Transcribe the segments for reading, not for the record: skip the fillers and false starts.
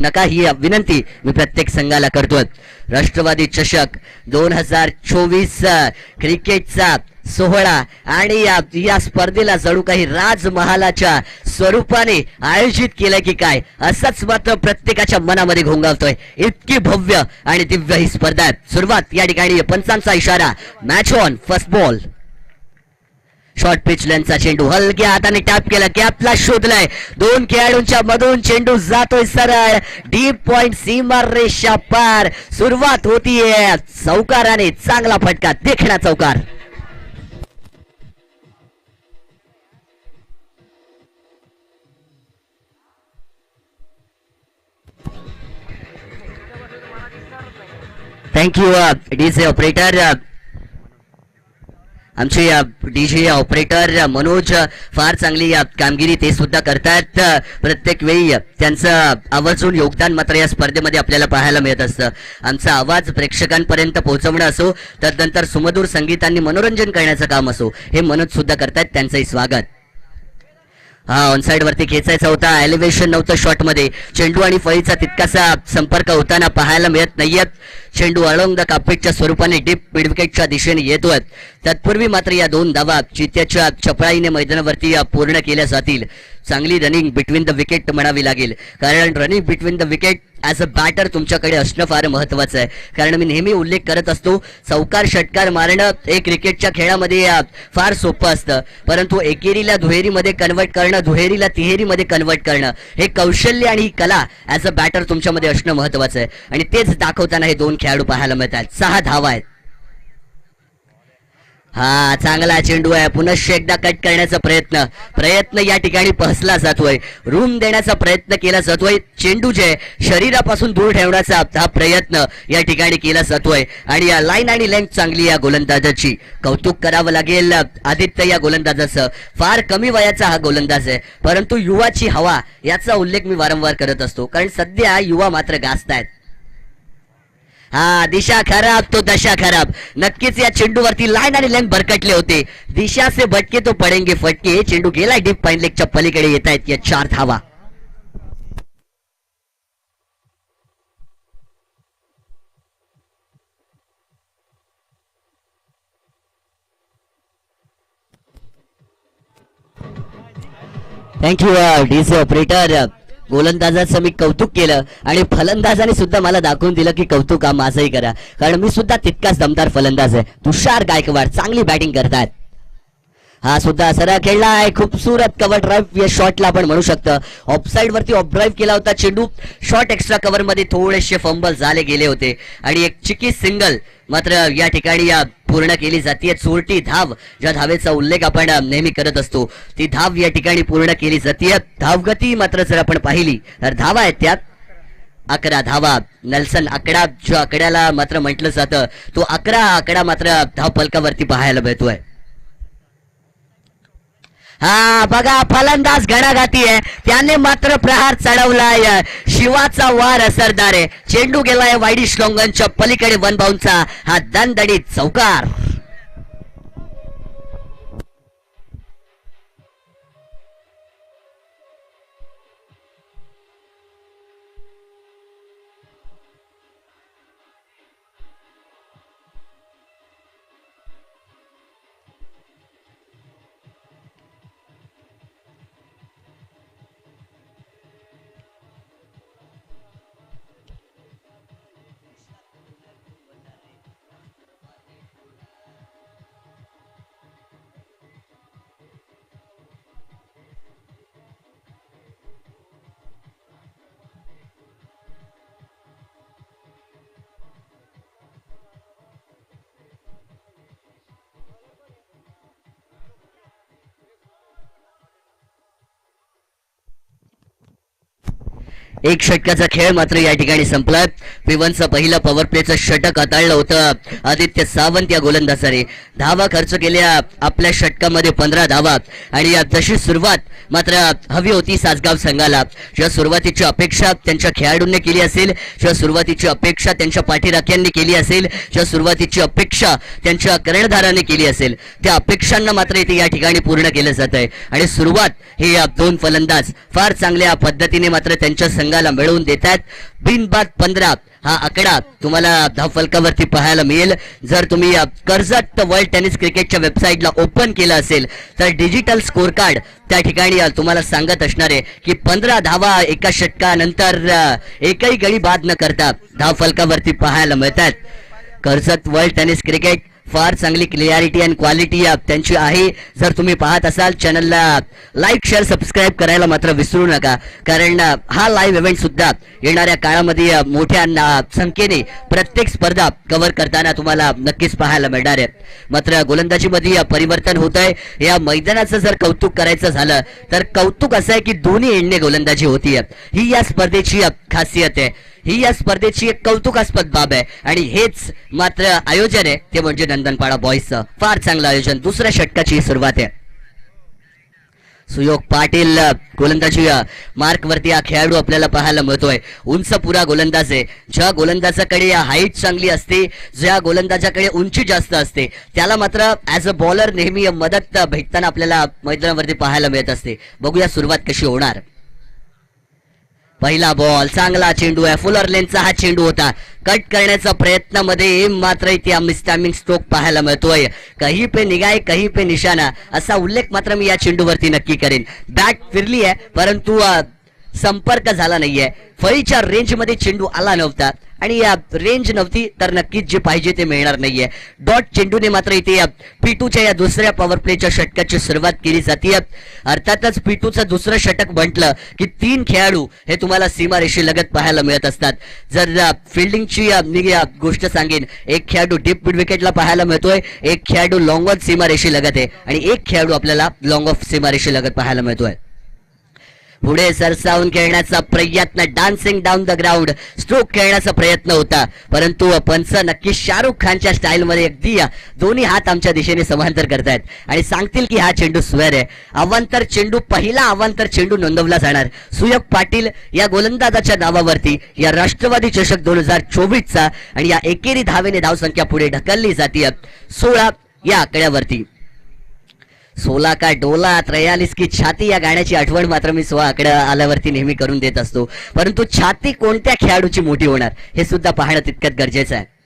नका ही विनंती मी प्रत्येक संघाला करतोय. राष्ट्रवादी चषक 2024 क्रिकेटचा सोहळा आणि या स्पर्धेला जणू काही राजमहालाच्या स्वरूपाने आयोजित केलं की काय असंच मात्र प्रत्येकाच्या मनामध्ये घोंगावतोय. इतकी भव्य आणि दिव्य ही स्पर्धा आहे. सुरुवात या ठिकाणी पंचांचा इशारा. Match on. First ball. Short pitch लेनचा चेंडू हलक्या हाताने टॅप केला. कॅपला शोधलाय. दोन खेळाडूंच्या मधून चेंडू जातोय सरळ डीप पॉइंट सीमा रेषा पार. सुरुवात होतीये चौकाराने. चांगला फटका. देखणा चौकार. Thank you DJ operator. आमचे डीजे ऑपरेटर मनोज फार चांगली कामगिरी ते सुद्धा करतात. प्रत्येक वेळी त्यांचं आवर्जून योगदान मात्र या स्पर्धेमध्ये आपल्याला पाहायला मिळत असतं. आमचा आवाज प्रेक्षकांपर्यंत पोहोचवणं असो त्यानंतर सुमधुर संगीतांनी मनोरंजन करण्याचं काम असो हे मनोज सुद्धा करतात. त्यांचंही स्वागत. हा ऑनसाइड वरती खेचायचा होता. एलिव्हेशन नव्हतं शॉट मध्ये. चेंडू आणि फळीचा तितकासा संपर्क होताना पाहायला मिळत नाहीये. चेंडू अलोंग द कापीटच्या स्वरूपाने डीप मिडविकेटच्या दिशेने येतोय. तत्पूर्वी मात्र या दोन धावा चित्त्याच्या चपळाईने मैदानावरती पूर्ण केल्या जातील. चांगली रनिंग बिटवीन द विकेट म्हणावी लागेल कारण running between the wicket as a batter तुमच्याकडे असणं फार महत्वाचं आहे. कारण मी नेहमी उल्लेख करत असतो चौकार षटकार मारणं हे क्रिकेटच्या खेळामध्ये फार सोपं असतं परंतु एकेरीला दुहेरीमध्ये कन्वर्ट करणं दुहेरीला तिहेरीमध्ये कन्वर्ट करणं हे कौशल्य आणि ही कला ॲज अ बॅटर तुमच्यामध्ये असणं महत्वाचं आहे आणि तेच दाखवताना हे दोन खेळाडू पाहायला मिळतात. 6 धावा आहेत. हा चांगला चेंडू आहे. पुनश्च एकदा कट करण्याचा प्रयत्न या ठिकाणी पहसला जातोय. रूम देण्याचा प्रयत्न केला जातोय. चेंडू जे शरीरापासून दूर ठेवण्याचा हा प्रयत्न या ठिकाणी केला जातोय आणि या लाईन आणि लेंथ चांगली या गोलंदाजाची. कौतुक करावं लागेल आदित्य या गोलंदाजाचं. फार कमी वयाचा हा गोलंदाज आहे परंतु युवाची हवा याचा उल्लेख मी वारंवार करत असतो कारण सध्या युवा मात्र गाजतायत. हा दिशा खराब तो दशा खराब. नक्कीच या चेंडूवरती लाईन आणि लेंथ भरकटले होते. दिशा से भटके तो पडेंगे फटके. चेंडू गेला डीप पाईन लेगच्या पलीकडे येत आहेत या 4 धावा. Thank you DJ operator. गोलंदाजाचं मी कौतुक केलं आणि फलंदाजाने सुद्धा मला दाखवून दिलं की कौतुक हा माझंही करा कारण मी सुद्धा तितकाच दमदार फलंदाज आहे. तुषार गायकवाड चांगली बॅटिंग करतात. हा सुद्धा सरळ खेळलाय. खूपसूरत कव्हर ड्राईव्ह या शॉटला आपण म्हणू शकतो. ऑफसाईड वरती ऑफ ड्राईव्ह केला होता चेंडू. शॉर्ट एक्स्ट्रा कव्हर मध्ये थोडेसे फंबल झाले गेले होते आणि एक चिकी सिंगल मात्र या ठिकाणी पूर्ण केली जाते. चोरटी धाव ज्या धावेचा उल्लेख आपण नेहमी करत असतो ती धाव या ठिकाणी पूर्ण केली जाते. धावगती मात्र जर आपण पाहिली तर धावा आहेत त्यात 11 धावा. नेल्सन आकडा जो आकड्याला मात्र म्हटलं जातं तो 11 आकडा मात्र धाव फलकावरती पाहायला मिळतोय. हा बघा फलंदाज घणाघाती आहे. त्याने मात्र प्रहार चढवलाय. शिवाचा वार असरदार आहे. चेंडू गेलाय वाईडी श्लोंगनच्या पलीकडे वन बाउंसचा. हा दणदणीत चौकार. एक षटकाचा खेळ मात्र या ठिकाणी संपला. पिवनचं पहिलं पॉवर प्लेचं षटक हाताळलं होतं आदित्य सावंत या गोलंदाजाने. धावा खर्च केल्या आपल्या षटकामध्ये 15 धावा आणि तशी सुरुवात मात्र हवी होती सासगाव संघाला. ज्या सुरुवातीची अपेक्षा त्यांच्या खेळाडूंनी केली असेल, ज्या सुरुवातीची अपेक्षा त्यांच्या पाठीराख्यांनी केली असेल, ज्या सुरुवातीची अपेक्षा त्यांच्या कर्णधाराने केली असेल त्या अपेक्षांना मात्र इथे या ठिकाणी पूर्ण केलं जात आहे. आणि सुरुवात हे दोन फलंदाज फार चांगल्या पद्धतीने मात्र त्यांच्या संघाला मिळवून देतात. बिनबाद 15 हा आकडा तुम्हाला धावफलकावरती पाहायला मिळेल. जर तुम्ही कर्जत वर्ल्ड टेनिस क्रिकेटच्या वेबसाईटला ओपन केलं असेल तर डिजिटल स्कोर कार्ड त्या ठिकाणी तुम्हाला सांगत असणार आहे की 15 धावा एका षटकानंतर एकही गडी बाद न करता धावफलकावरती पाहायला मिळतात. कर्जत वर्ल्ड टेनिस क्रिकेट फार चांगली क्लिअरिटी अँड क्वालिटी त्यांची आहे. जर तुम्ही पाहत असाल चॅनलला लाईक शेअर सबस्क्राईब करायला मात्र विसरू नका, कारण हा लाईव्ह इव्हेंट सुद्धा येणाऱ्या काळामध्ये मोठ्या संख्येने प्रत्येक स्पर्धा कव्हर करताना तुम्हाला नक्कीच पाहायला मिळणार आहे. मात्र गोलंदाजीमध्ये परिवर्तन होत आहे. या मैदानाचं जर कौतुक करायचं झालं तर कौतुक असं आहे की दोन्ही एंडने गोलंदाजी होतीये. ही या स्पर्धेची खासियत आहे, ही या स्पर्धेची एक कौतुकास्पद बाब आहे. आणि हेच मात्र आयोजन आहे ते म्हणजे नंदनपाडा बॉईजचं फार चांगलं आयोजन. दुसऱ्या षटकाची सुरुवात आहे. सुयोग पाटील गोलंदाजी मार्क वरती हा खेळाडू आपल्याला पाहायला मिळतोय. उंच पुरा गोलंदाज आहे. ज्या गोलंदाजाकडे हाईट चांगली असते, ज्या गोलंदाजाकडे उंची जास्त असते, त्याला मात्र ऍज अ बॉलर नेहमी मदत भेटताना आपल्याला मैदानावरती पाहायला मिळत असते. बघूया सुरुवात कशी होणार. पहिला बॉल चांगला चेंडू आहे. फुलर लेनचा हा चेंडू होता. कट करण्याचा प्रयत्नामध्ये मात्र इथे मिसटायमिंग स्ट्रोक पाहायला मिळतोय. कहीं पे निगाह कहीं पे निशाणा असा उल्लेख मात्र मी या चेंडूवरती नक्की करेन. बॅट फिरली आहे परंतु संपर्क झाला नाहीये. फळीच्या रेंज मध्ये चेंडू आला नव्हता आणि या रेंज नव्हती तर नक्कीच जे पाहिजे ते मिळणार नाहीये. डॉट चेंडूने मात्र इथे P2च्या या दुसऱ्या पॉवर प्लेच्या षटकाची सुरुवात केली जाते. अर्थातच P2चं दुसरं षटक म्हटलं की 3 खेळाडू हे तुम्हाला सीमारेषे लगत पाहायला मिळत असतात. जर फिल्डिंगची मी गोष्ट सांगेन, एक खेळाडू डीप मिड विकेटला पाहायला मिळतोय, एक खेळाडू लॉंग ऑन सीमारेषे लगत आहे आणि एक खेळाडू आपल्याला लॉंग ऑफ सीमारेषे लगत पाहायला मिळतोय. पुढे सरसावून खेळण्याचा प्रयत्न, dancing down the ground stroke खेळण्याचा प्रयत्न होता परंतु पंच नक्की शाहरुख खानच्या स्टाईलमध्ये अगदी दोन्ही हात आमच्या दिशेने समांतर करतायत आणि सांगतील की हा चेंडू स्क्वेअर आहे. अवांतर चेंडू, पहिला अवांतर चेंडू नोंदवला जाणार सुयोग पाटील या गोलंदाजाच्या नावावरती या राष्ट्रवादी चषक 2024चा आणि या एकेरी धावेने धावसंख्या पुढे ढकलली जाते 16 या आकड्यावरती. 16 का डोला 43 की छाती या गाण्याची आठवण मात्र मी 16 आकडा आल्यावरती नेहमी करून देत असतो. परंतु छाती कोणत्या खेळाडूची मोठी होणार हे सुद्धा पाहणं तितकंच गरजेचं आहे.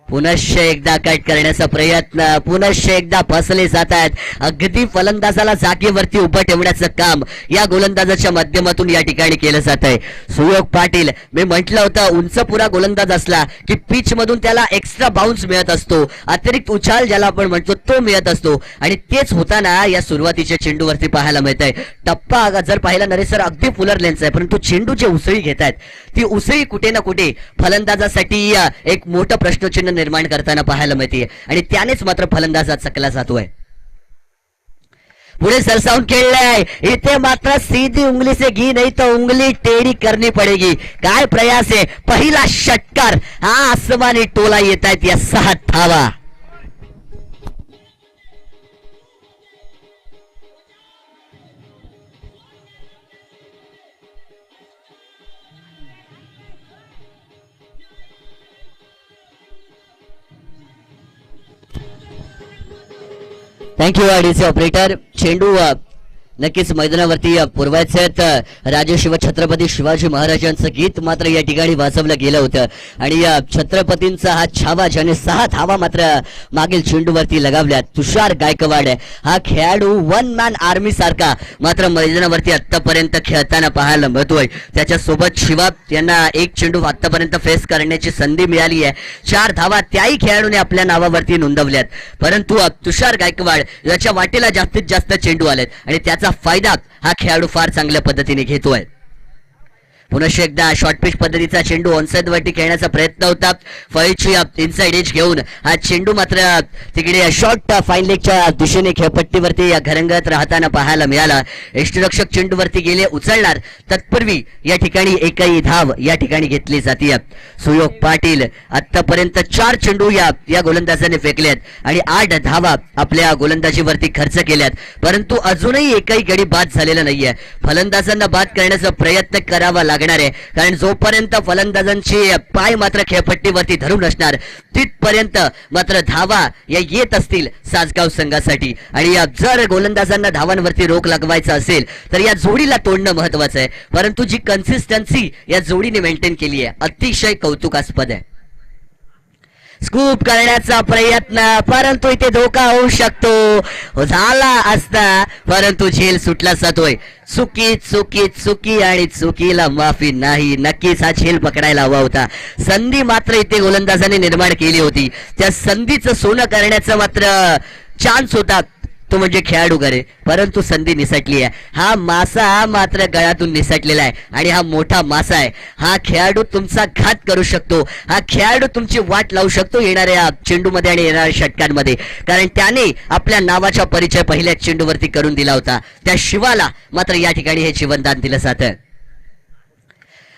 पुनश्च एकदा कट करण्याचा प्रयत्न, पुनश्च एकदा फसले जात आहेत. अगदी फलंदाजाला जागेवरती उभं ठेवण्याचं काम या गोलंदाजाच्या माध्यमातून या ठिकाणी केलं जात आहे. सुयोग पाटील, मी म्हटलं होतं उंच पुरा गोलंदाज असला की पिच मधून त्याला एक्स्ट्रा बाउन्स मिळत असतो, अतिरिक्त उछाल ज्याला आपण म्हणतो तो मिळत असतो आणि तेच होताना या सुरुवातीच्या चेंडूवरती पाहायला मिळत आहे. टप्पा जर पाहिला नरेसर अगदी फुलर लेन्स आहे परंतु चेंडू जे उसळी घेत आहेत ती उसळी कुठे ना कुठे फलंदाजासाठी एक मोठं प्रश्नचिन्ह निर्माण करताना पाहायला मिळते आणि त्यानेच मात्र फलंदाज चकला जातोय. पुढे सरसावून खेळलाय. इथे मात्र सीधी उंगली से घी नहीं तो उंगली टेढ़ी करनी पड़ेगी. काय प्रयास आहे. पहिला षटकार, हा आसमानी टोला येत आहेत या 6 धावा. Thank you DC operator. चेंडू नक्कीच मैदानावरती पुरवायचे आहेत. राजे शिवछत्रपती शिवाजी महाराजांचं गीत मात्र या ठिकाणी वाजवलं गेलं होतं आणि छत्रपतींचा हा छावा ज्याने 6 धावा मात्र मागील चेंडूवरती लगावल्यात. तुषार गायकवाड हा खेळाडू वन मॅन आर्मी सारखा मात्र मैदानावरती आतापर्यंत खेळताना पाहायला मिळतोय. त्याच्यासोबत शिवा यांना एक चेंडू आतापर्यंत फेस करण्याची संधी मिळाली आहे. 4 धावा त्याही खेळाडूने आपल्या नावावरती नोंदवल्यात परंतु तुषार गायकवाड याच्या वाटेला जास्तीत जास्त चेंडू आलेत आणि त्याचा फायदा हा खेळाडू फार चांगल्या पद्धतीने घेतोय. पुनश्च एकदा शॉर्ट पिच पद्धतीचा चेंडू ऑनसाइड वरती खेळण्याचा प्रयत्न होता. फळीची इनसाइड एज घेऊन हा चेंडू मात्र तिकडे शॉर्ट फाईन लेगच्या दिशेने खेळपट्टीवरती घरंगत राहताना पाहायला मिळाला. यष्टीरक्षक चेंडूवरती गेले, उचलणार तत्पूर्वी या ठिकाणी एकही धाव या ठिकाणी घेतली जाते. सुयोग पाटील आतापर्यंत 4 चेंडू या गोलंदाजाने फेकलेत आणि 8 धावा आपल्या गोलंदाजीवरती खर्च केल्यात परंतु अजूनही एकही गडी बाद झालेला नाहीये. फलंदाजांना बाद करण्याचा प्रयत्न करावा लागणार आहे, कारण जोपर्यंत फलंदाजांची पाय मात्र खेळपट्टीवरती धरून असणार तिथपर्यंत मात्र धावा या येत असतील सासगाव संघासाठी. आणि जर गोलंदाजांना धावांवरती रोख लागवायचा असेल तर या जोडीला तोडणं महत्वाचं आहे, परंतु जी कन्सिस्टन्सी या जोडीने मेंटेन केली आहे अतिशय कौतुकास्पद आहे. स्कूप करण्याचा प्रयत्न, परंतु इथे धोका होऊ शकतो, झाला असता परंतु झेल सुटला जातोय. चुकी चुकी चुकी आणि चुकीला माफी नाही. नक्कीच हा झेल पकडायला हवा होता. संधी मात्र इथे गोलंदाजाने निर्माण केली होती, त्या संधीचं सोनं करण्याचा मात्र चान्स होता तो म्हणजे खेळाडू करे, परंतु संधी निसटली आहे. हा मासा मात्र गळ्यातून निसटलेला आहे आणि हा मोठा मासा आहे. हा खेळाडू तुमचा घात करू शकतो, हा खेळाडू तुमची वाट लावू शकतो येणाऱ्या चेंडूमध्ये आणि येणाऱ्या षटकांमध्ये, कारण त्याने आपल्या नावाचा परिचय पहिल्याच चेंडूवरती करून दिला होता. त्या शिवाला मात्र या ठिकाणी हे जीवनदान दिलं जातं.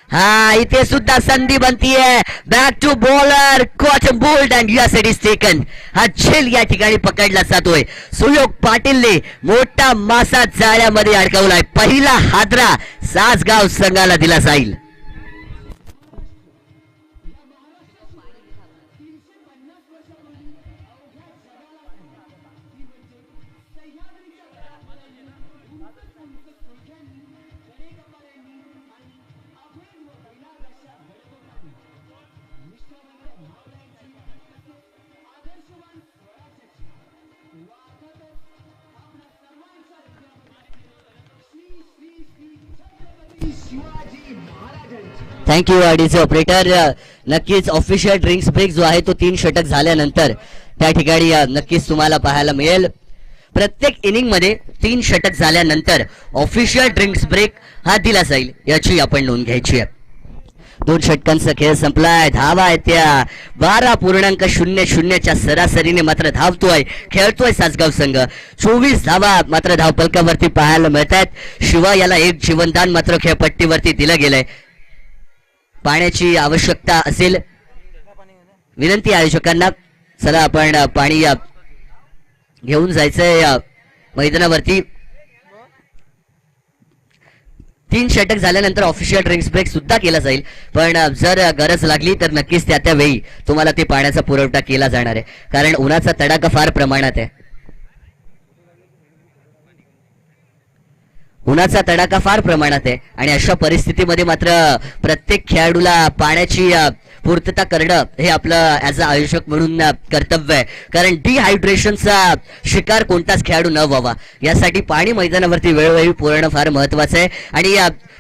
हा इथे सुद्धा संधी बनतीये. Back to bowler, caught bowled and your set is taken. हा झेल या ठिकाणी पकडला जातोय. सुयोग पाटीलने मोठा मासा जाळ्यामध्ये अडकवलाय. पहिला हादरा सासगाव संघाला दिला जाईल. Thank you DJ operator. नक्कीच ऑफिशियल ड्रिंक्स ब्रेक जो आहे तो 3 षटक झाल्यानंतर त्या ठिकाणी नक्कीच तुम्हाला पाहायला मिळेल. प्रत्येक इनिंग मध्ये 3 षटक झाल्यानंतर ऑफिशियल ड्रिंक्स ब्रेक हा दिला जाईल, याची आपण नोंद घ्यायची आहे. 2 षटकांचा खेळ संपलाय. धावा आहे त्या 12.00च्या सरासरीने मात्र धावतोय खेळतोय सासगाव संघ. 24 धावा मात्र धावपलकावरती पाहायला मिळत आहेत. शिवाय याला एक जीवनदान मात्र खेळपट्टीवरती दिलं गेलंय. पाण्याची आवश्यकता असेल, विनंती आयोजकांना, चला आपण पाणी घेऊन जायचंय मैदानावरती. 3 षटक झाल्यानंतर ऑफिशियल ड्रिंक्स ब्रेक सुद्धा केला जाईल, पण जर गरज लागली तर नक्कीच त्या वेळी तुम्हाला ते पाण्याचा पुरवठा केला जाणार आहे, कारण उन्हाचा तडाखा फार प्रमाणात आहे. उन्हाचा तडाखा फार प्रमाणात आहे आणि अशा परिस्थितीमध्ये मात्र प्रत्येक खेळाडूला पाण्याची पूर्तता करणं हे आपलं ॲज अ आयोजक म्हणून कर्तव्य आहे, कारण डिहायड्रेशनचा शिकार कोणताच खेळाडू न व्हावा यासाठी पाणी मैदानावरती वेळोवेळी पुरवणं फार महत्वाचं आहे. आणि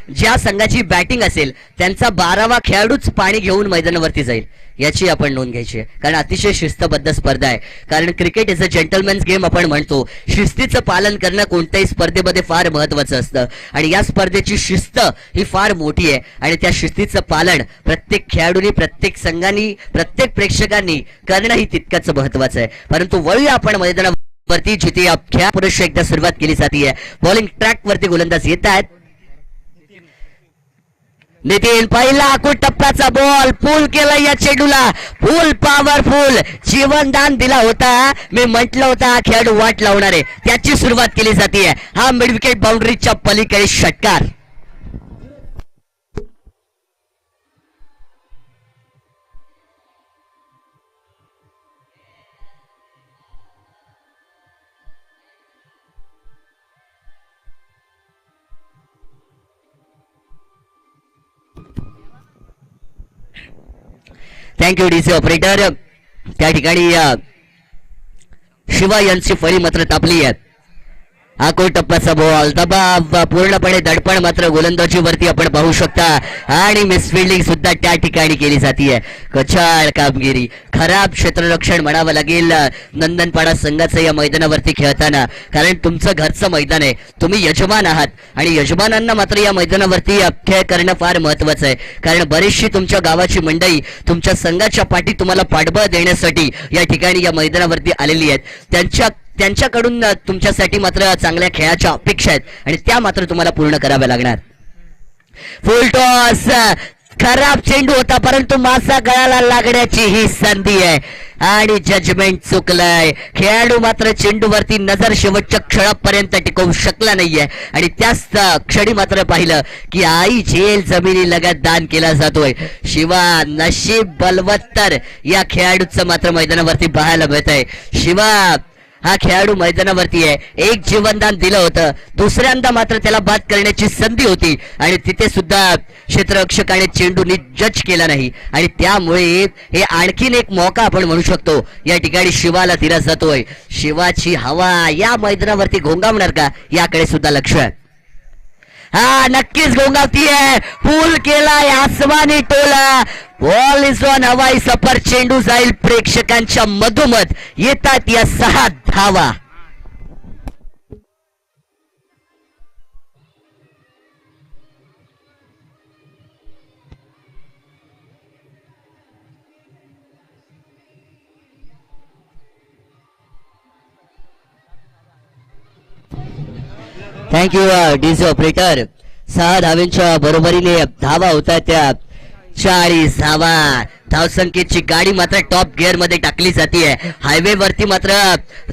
ज्या संघाची बॅटिंग असेल त्यांचा 12वा खेळाडूच पाणी घेऊन मैदानावरती जाईल, याची आपण नोंद घ्यायची आहे, कारण अतिशय शिस्तबद्ध स्पर्धा आहे. कारण क्रिकेट इज अ जेंटलमॅन्स गेम आपण म्हणतो. शिस्तीचं पालन करणं कोणत्याही स्पर्धेमध्ये फार महत्वाचं असतं आणि या स्पर्धेची शिस्त ही फार मोठी आहे आणि त्या शिस्तीचं पालन प्रत्येक खेळाडूंनी, प्रत्येक संघांनी, प्रत्येक प्रेक्षकांनी करणं ही तितकंच महत्वाचं आहे. परंतु वळूया आपण मैदानावरती, जिथे या खेळा पुरुष एकदा सुरुवात केली जाते. बॉलिंग ट्रॅक वरती गोलंदाज येत आहेत. नितीन, पहिला आखूड टप्प्याचा बॉल पूल केला या चेंडूला, फुल पॉवरफुल जीवनदान दिला होता. मी म्हटलं होता हा खेळाडू वाट लावणार आहे, त्याची सुरुवात केली जाते. हा मिड विकेट बाउंड्रीच्या पलीकडे षटकार. Thank you DC operator. त्या ठिकाणी शिवा यांची फळी मात्र तापली आहे. आखूड टप्प्याचा बॉल, दबाव, पूर्णपणे दडपण मात्र गोलंदाजीवरती आपण पाहू शकता आणि मिसफिल्डिंग सुद्धा त्या ठिकाणी केली जाते. कचाळ कामगिरी, खराब क्षेत्ररक्षण म्हणावं लागेल नंदनपाडा संघाचं या मैदानावरती खेळताना, कारण तुमचं घरचं मैदान आहे, तुम्ही यजमान आहात आणि यजमानांना मात्र या मैदानावरती खेळ करणं फार महत्वाचं आहे, कारण बरीचशी तुमच्या गावाची मंडळी तुमच्या संघाच्या पाठी तुम्हाला पाठबळ देण्यासाठी या ठिकाणी या मैदानावरती आलेली आहेत. त्यांच्याकडून तुमच्यासाठी मात्र चांगल्या खेळाच्या अपेक्षा आहेत आणि त्या मात्र तुम्हाला पूर्ण कराव्या लागणार. फुल टॉस, खराब चेंडू होता परंतु मासा गळाला लागण्याची ही संधी आहे आणि जजमेंट चुकलंय. खेळाडू मात्र चेंडूवरती नजर शेवटच्या क्षणापर्यंत टिकवू शकला नाहीये आणि त्याच क्षणी मात्र पाहिलं की आई झेल जमिनी लगत दान केला जातोय. शिवा नशीब बलवत्तर या खेळाडूचं मात्र मैदानावरती पाहायला मिळत आहे. शिवा हा खेळाडू मैदानावरती आहे. एक जीवनदान दिलं होतं, दुसऱ्यांदा मात्र त्याला बाद करण्याची संधी होती आणि तिथे सुद्धा क्षेत्ररक्षकाने चेंडूनी जज केला नाही आणि त्यामुळे हे आणखीन एक मौका आपण म्हणू शकतो या ठिकाणी शिवाला दिला जातोय. शिवाची हवा या मैदानावरती घोंगावणार का याकडे सुद्धा लक्ष आहे. हा नक्कीच घोंगावतीये. पूल केलाय आसमानी टोला. Ball is on. हवाई सफर चेंडू जाईल प्रेक्षकांच्या मधोमध. येतात या 6 धावा. Thank you DJ operator. 6 धावांच्या बरोबरीने धावा होत आहेत त्या 40 धावा. धावसंख्येची गाडी मात्र टॉप गिअर मध्ये टाकली जाते. हायवे वरती मात्र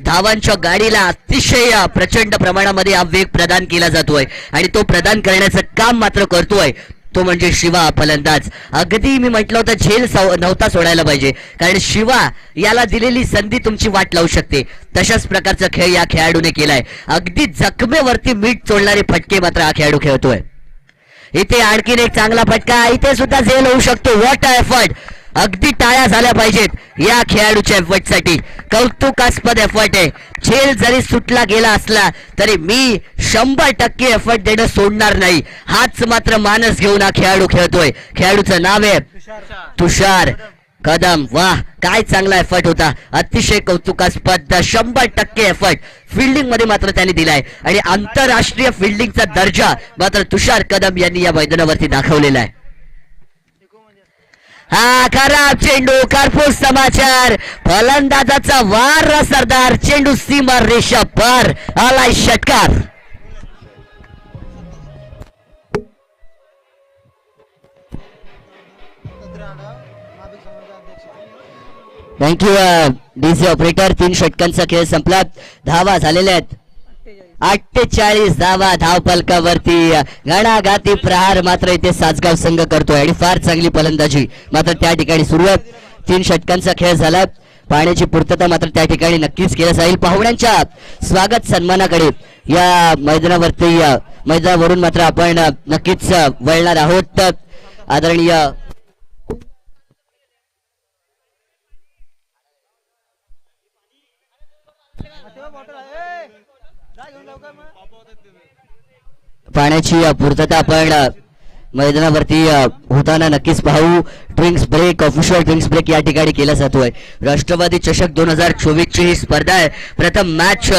धावांच्या गाडीला अतिशय प्रचंड प्रमाणामध्ये हा वेग प्रदान केला जातोय आणि तो प्रदान करण्याचं काम मात्र करतोय तो म्हणजे शिवा फलंदाज. अगदी मी म्हटलं होतं झेल नव्हता सोडायला पाहिजे कारण शिवा याला दिलेली संधी तुमची वाट लावू शकते. तशाच प्रकारचा खेळ या खेळाडूने केलाय. अगदी जखमेवरती मीठ चोळणारे फटके मात्र हा खेळाडू खेळतोय. इथे आणखीन एक चांगला फटका. इथे सुद्धा झेल होऊ शकतो. What a effort. अगदी टाळ्या झाल्या पाहिजेत या खेळाडूच्या एफर्टसाठी. कौतुकास्पद एफर्ट आहे. झेल जरी सुटला गेला असला तरी मी 100% एफर्ट देणं सोडणार नाही. हाच मात्र मानस घेऊन हा खेळाडू खेळतोय. खेळाडूचं नाव आहे तुषार कदम. वाह काय चांगला एफर्ट होता. अतिशय कौतुकास्पद 100% एफर्ट फिल्डिंग मध्ये मात्र त्यांनी दिलाय आणि आंतरराष्ट्रीय फिल्डिंगचा दर्जा मात्र तुषार कदम यांनी या मैदानावरती दाखवलेला आहे. हा खराब चेंडू. कारपूस समाचार. फलंदाजाचा वार सरदार. चेंडू सीमा रेषा पार. आलाय षटकार. Thank you DC operator. 3 षटकांचा खेळ संपला. धावा झालेल्या आहेत 48 धावा धावफलकावरती. गणाघाती प्रहार मात्र इथे सासगाव संघ करतोय आणि फार चांगली फलंदाजी मात्र त्या ठिकाणी सुरू आहे. 3 षटकांचा खेळ झाला. पाण्याची पूर्तता मात्र त्या ठिकाणी नक्कीच केली जाईल. पाहुण्यांच्या स्वागत सन्मानाकडे या मैदानावरून मात्र आपण नक्कीच वळणार आहोत. आदरणीय पाण्याची पूर्तता आपण मैदानावरती होताना नक्कीच पाहू. Drinks break, official drinks break या ठिकाणी केला जातोय. राष्ट्रवादी चषक 2024 ची ही स्पर्धा आहे. प्रथम मॅच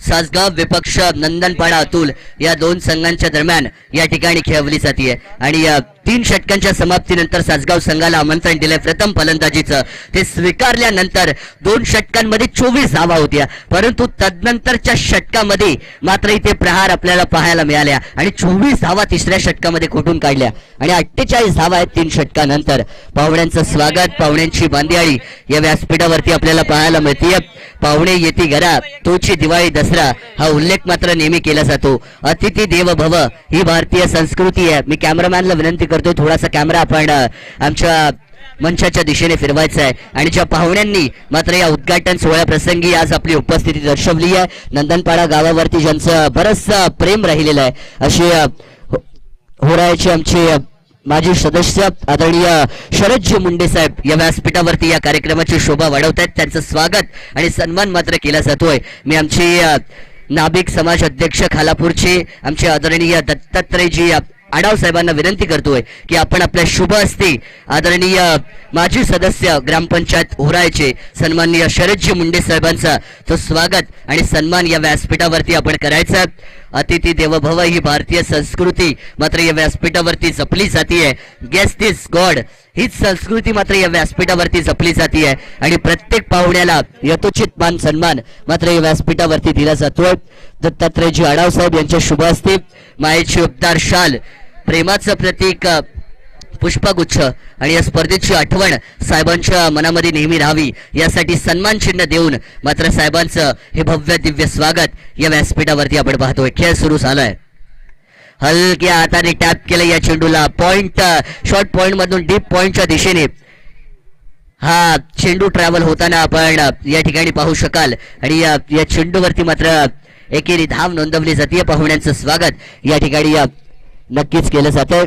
सासगाव विपक्ष नंदनपाडा अतुल या 2 संघांच्या दरम्यान या ठिकाणी खेळवली जाते आणि 3 षटकांच्या समाप्तीनंतर सासगाव संघाला आमंत्रण दिले प्रथम फलंदाजीचं. ते स्वीकारल्यानंतर 2 षटकांमध्ये 24 धावा होत्या परंतु तदनंतरच्या षटकामध्ये मात्र इथे प्रहार आपल्याला पाहायला मिळाल्या आणि 24 धावा तिसऱ्या षटकामध्ये खोटून काढल्या आणि 48 धावा आहेत 3 षटकानंतर. पाहुण्यांचं स्वागत, पाहुण्यांची बांदियाळी या व्यासपीठावरती आपल्याला पाहायला मिळते. पाहुणे येती घरा तोची दिवाळी दसरा हा उल्लेख मात्र नेहमी केला जातो. अतिथी देव भव ही भारतीय संस्कृती आहे. मी कॅमेरामॅनला विनंती करतोय थोडासा कॅमेरा आपण आमच्या मंचाच्या दिशेने फिरवायचा आहे आणि ज्या पाहुण्यांनी मात्र या उद्घाटन सोहळ्याप्रसंगी आज आपली उपस्थिती दर्शवली आहे, नंदनपाडा गावावरती ज्यांचं बरंच प्रेम राहिलेलं आहे अशी होरायचे आमचे माजी सदस्य आदरणीय शरदजी मुंडे साहेब या व्यासपीठावरती या कार्यक्रमाची शोभा वाढवत आहेत. त्यांचं स्वागत आणि सन्मान मात्र केला जातोय. मी आमचे नाभिक समाज अध्यक्ष खालापूरचे आमचे आदरणीय दत्तात्रयजी आडाव साहेबांना विनंती करतोय की आपण आपल्या शुभ हस्ते आदरणीय माजी सदस्य ग्रामपंचायत होरायचे सन्माननीय शरदजी मुंडे साहेबांचा तो स्वागत आणि सन्मान या व्यासपीठावरती आपण करायचा. अतिथी देवभव ही भारतीय संस्कृती मात्र या व्यासपीठावरती जपली जाते. गेस्ट इज गॉड हीच संस्कृती मात्र या व्यासपीठावरती जपली जाते आणि प्रत्येक पाहुण्याला यथोचित मान सन्मान मात्र या व्यासपीठावरती दिला जातोय. दत्तात्रयजी आडाव साहेब यांच्या शुभ हस्ते मायेची उबदार शाल, प्रेमाचं प्रतीक पुष्पगुच्छ आणि या स्पर्धेची आठवण साहेबांच्या मनामध्ये नेहमी राहावी यासाठी सन्मान चिन्ह देऊन मात्र साहेबांचं हे भव्य दिव्य स्वागत या व्यासपीठावरती आपण पाहतोय. खेळ सुरू झालाय. हलक्या हाताने टॅप केलं या चेंडूला. पॉइंट, शॉर्ट पॉइंट मधून डीप पॉइंटच्या दिशेने हा चेंडू ट्रॅव्हल होताना आपण या ठिकाणी पाहू शकाल. आणि या चेंडूवरती मात्र एकेरी धाव नोंदवली जाते. पाहुण्यांचं स्वागत या ठिकाणी नक्कीच केलं जातं.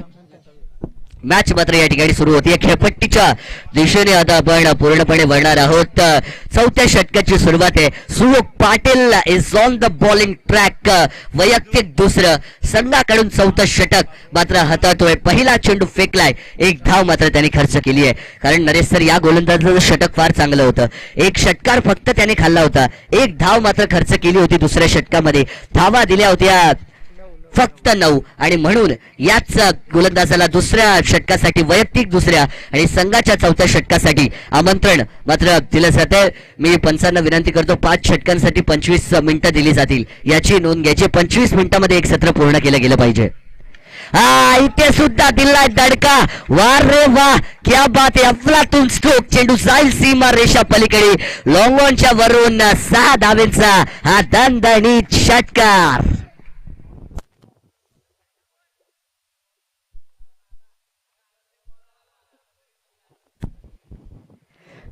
मॅच मात्र या ठिकाणी सुरू होती. खेळपट्टीच्या दिशेने आता आपण पूर्णपणे वळणार आहोत. चौथ्या षटकाची सुरुवात आहे. Suyog Patil is on the bowling track. वैयक्तिक दुसरं, संघाकडून चौथं षटक मात्र हाताळतोय. पहिला चेंडू फेकलाय. एक धाव मात्र त्याने खर्च केली आहे. कारण नरेश सर या गोलंदाजाचं षटक फार चांगलं होतं. एक षटकार फक्त त्याने खाल्ला होता. एक धाव मात्र खर्च केली होती दुसऱ्या षटकामध्ये. धावा दिल्या होत्या फक्त 9 आणि म्हणून याच गोलंदाजाला दुसऱ्या षटकासाठी वैयक्तिक दुसऱ्या आणि संघाच्या चौथ्या षटकासाठी आमंत्रण मात्र दिलं जातंय. मी पंचांना विनंती करतो 5 षटकांसाठी 25 मिनिटं दिली जातील याची नोंद घ्यायची. 25 मिनिटांमध्ये एक सत्र पूर्ण केलं गेलं पाहिजे. हा इथे सुद्धा दिलाय दडका. वार रे वा, क्या बात आहे. अफलातून स्ट्रोक. चेंडू जाईल सीमा रेषा पलीकडे. लॉंग ऑनच्या वरून 6 धावेंचा हा दणदणीत षटकार.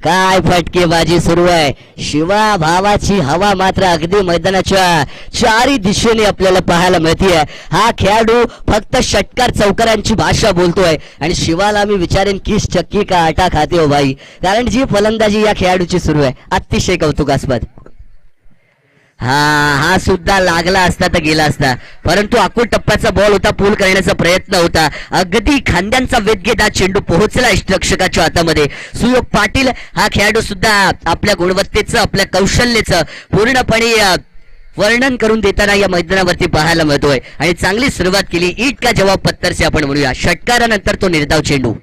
काय फटकेबाजी सुरू आहे. शिवा भावाची हवा मात्र अगदी मैदानाच्या चारी दिशेने आपल्याला पाहायला मिळतीये. हा खेळाडू फक्त षटकार चौकारांची भाषा बोलतोय आणि शिवाला मी विचारेन किस चक्की का आटा खाते हो भाई, कारण जी फलंदाजी या खेळाडूची सुरू आहे अतिशय कौतुकास्पद. हा सुद्धा लागला असता तर गेला असता, परंतु अकुल टप्प्याचा बॉल होता. पूल करण्याचा प्रयत्न होता. अगदी खांद्यांचा वेध घेत हा चेंडू पोहोचला रक्षकाच्या हातामध्ये. सुयोग पाटील हा खेळाडू सुद्धा आपल्या गुणवत्तेचं, आपल्या कौशल्याचं पूर्णपणे वर्णन करून देताना या मैदानावरती पाहायला मिळतोय. आणि चांगली सुरुवात केली. ईट का जवाब पत्तर से आपण म्हणूया. षटकारानंतर तो निर्धाव चेंडू.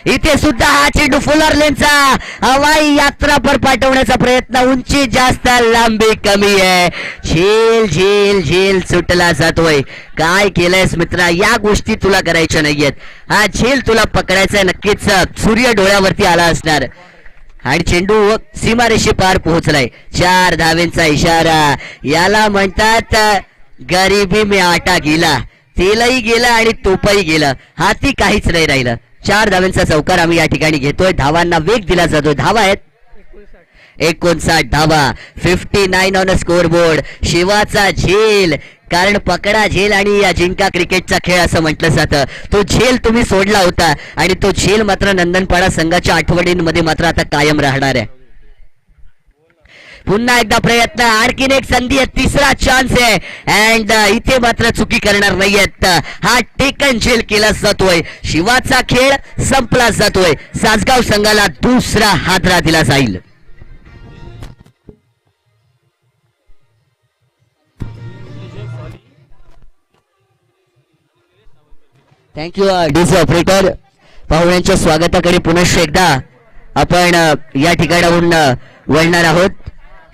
इथे सुद्धा हा चेंडू फुलर लेनचा हवाई यात्रा पर पाठवण्याचा प्रयत्न. उंची जास्त, लांबी कमी आहे. झेल झेल झेल सुटला जातोय. काय केलंयस मित्रा, या गोष्टी तुला करायच्या नाहीयेत. हा झेल तुला पकडायचा नक्कीच. सूर्य डोळ्यावरती आला असणार आणि चेंडू सीमारेषे पार पोहोचलाय. 4 धावेंचा इशारा. याला म्हणतात गरिबी में आटा गेला. तेलही गेला आणि तोपही गेला. हाती काहीच नाही राहिलं. 4 धावांचा चौकार आम्ही या ठिकाणी घेतोय. धावांना वेग दिला जातोय. धावा आहेत 59 धावा. 59 ऑन स्कोर बोर्ड. शिवाचा झेल, कारण पकडा झेल आणि जिंका क्रिकेटचा खेळ असं म्हटलं जातं. तो झेल तुम्ही सोडला होता आणि तो झेल मात्र नंदनपाडा संघाच्या आठवणींमध्ये मात्र आता कायम राहणार आहे. पुन्हा एकदा प्रयत्न. आणखीन एक संधी आहे. तिसरा चान्स आहे. अँड इथे मात्र चुकी करणार नाहीयेत. हा टेकन झेल केला जातोय. शिवाचा खेळ संपला जातोय. सासगाव संघाला दुसरा हादरा दिला जाईल. Thank you DJ operator. पाहुण्यांच्या स्वागताकडे पुनश्च एकदा आपण या ठिकाणाहून वळणार आहोत.